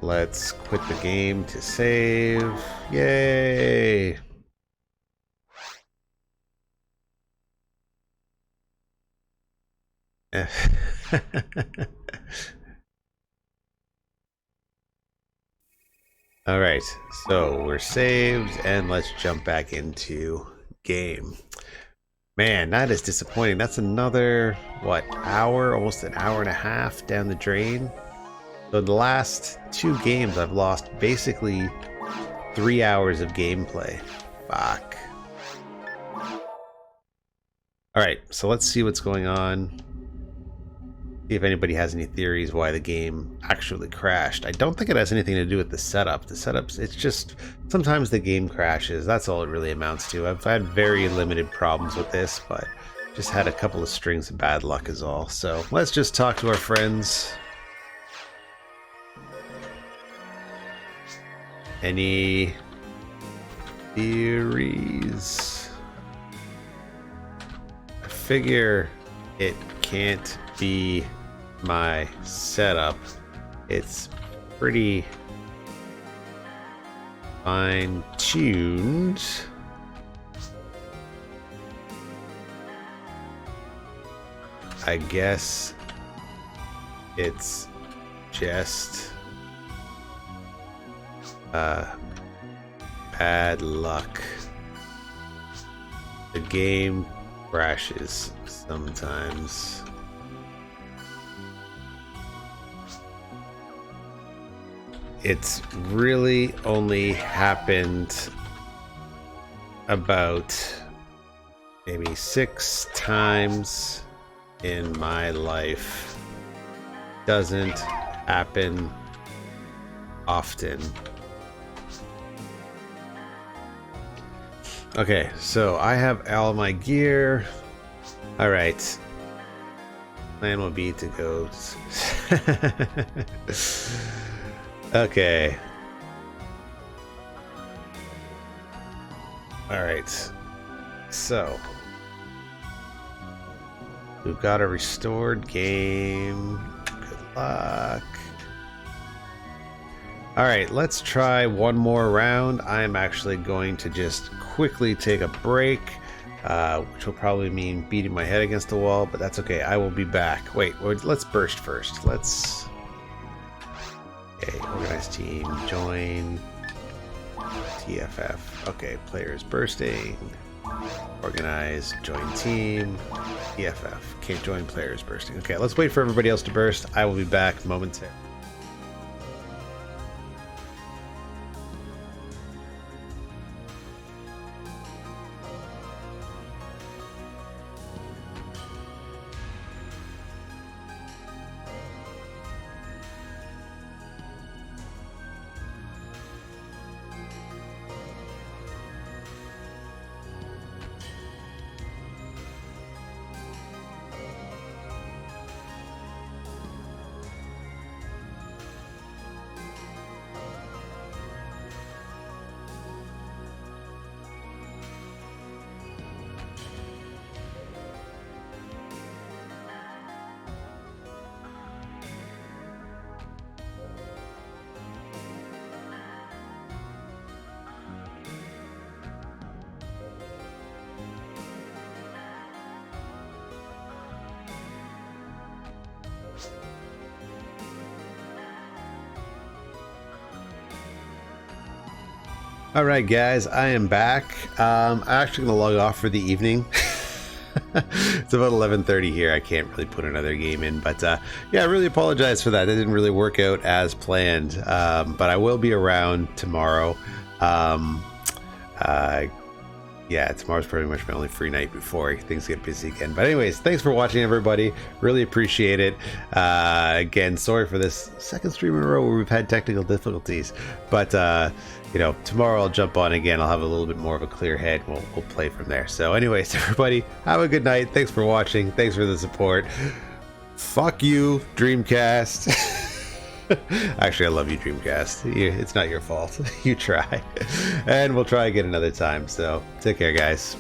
let's quit the game to save. Yay. All right, so we're saved, and let's jump back into game. Man, that is disappointing. That's another, what, hour, almost an hour and a half down the drain. So the last 2 games I've lost basically 3 hours of gameplay. Fuck. Alright, so let's see what's going on. See if anybody has any theories why the game actually crashed. I don't think it has anything to do with the setup. The setups, it's just sometimes the game crashes. That's all it really amounts to. I've had very limited problems with this, but just had a couple of strings of bad luck is all. So let's just talk to our friends. Any theories? I figure it can't be my setup. It's pretty fine-tuned. I guess it's just bad luck. The game crashes sometimes. It's really only happened about maybe 6 times in my life. Doesn't happen often. Okay, so I have all my gear. All right. Plan will be to go. Okay. All right. So we've got a restored game. Good luck. All right, let's try one more round. I'm actually going to just quickly take a break, which will probably mean beating my head against the wall, but that's okay. I will be back. Wait, let's burst first. Okay, organize team, join, TFF. Okay, players bursting. Organize, join team, TFF. Can't join players bursting. Okay, let's wait for everybody else to burst. I will be back momentarily. All right, guys, I am back. I'm actually going to log off for the evening. It's about 11:30 here. I can't really put another game in, but yeah, I really apologize for that. That didn't really work out as planned, but I will be around tomorrow. Yeah, tomorrow's pretty much my only free night before things get busy again. But anyways, thanks for watching, everybody. Really appreciate it. Again, sorry for this second stream in a row where we've had technical difficulties. But, you know, tomorrow I'll jump on again. I'll have a little bit more of a clear head. We'll play from there. So anyways, everybody, have a good night. Thanks for watching. Thanks for the support. Fuck you, Dreamcast. Actually, I love you, Dreamcast. It's not your fault. You try. And we'll try again another time. So take care, guys.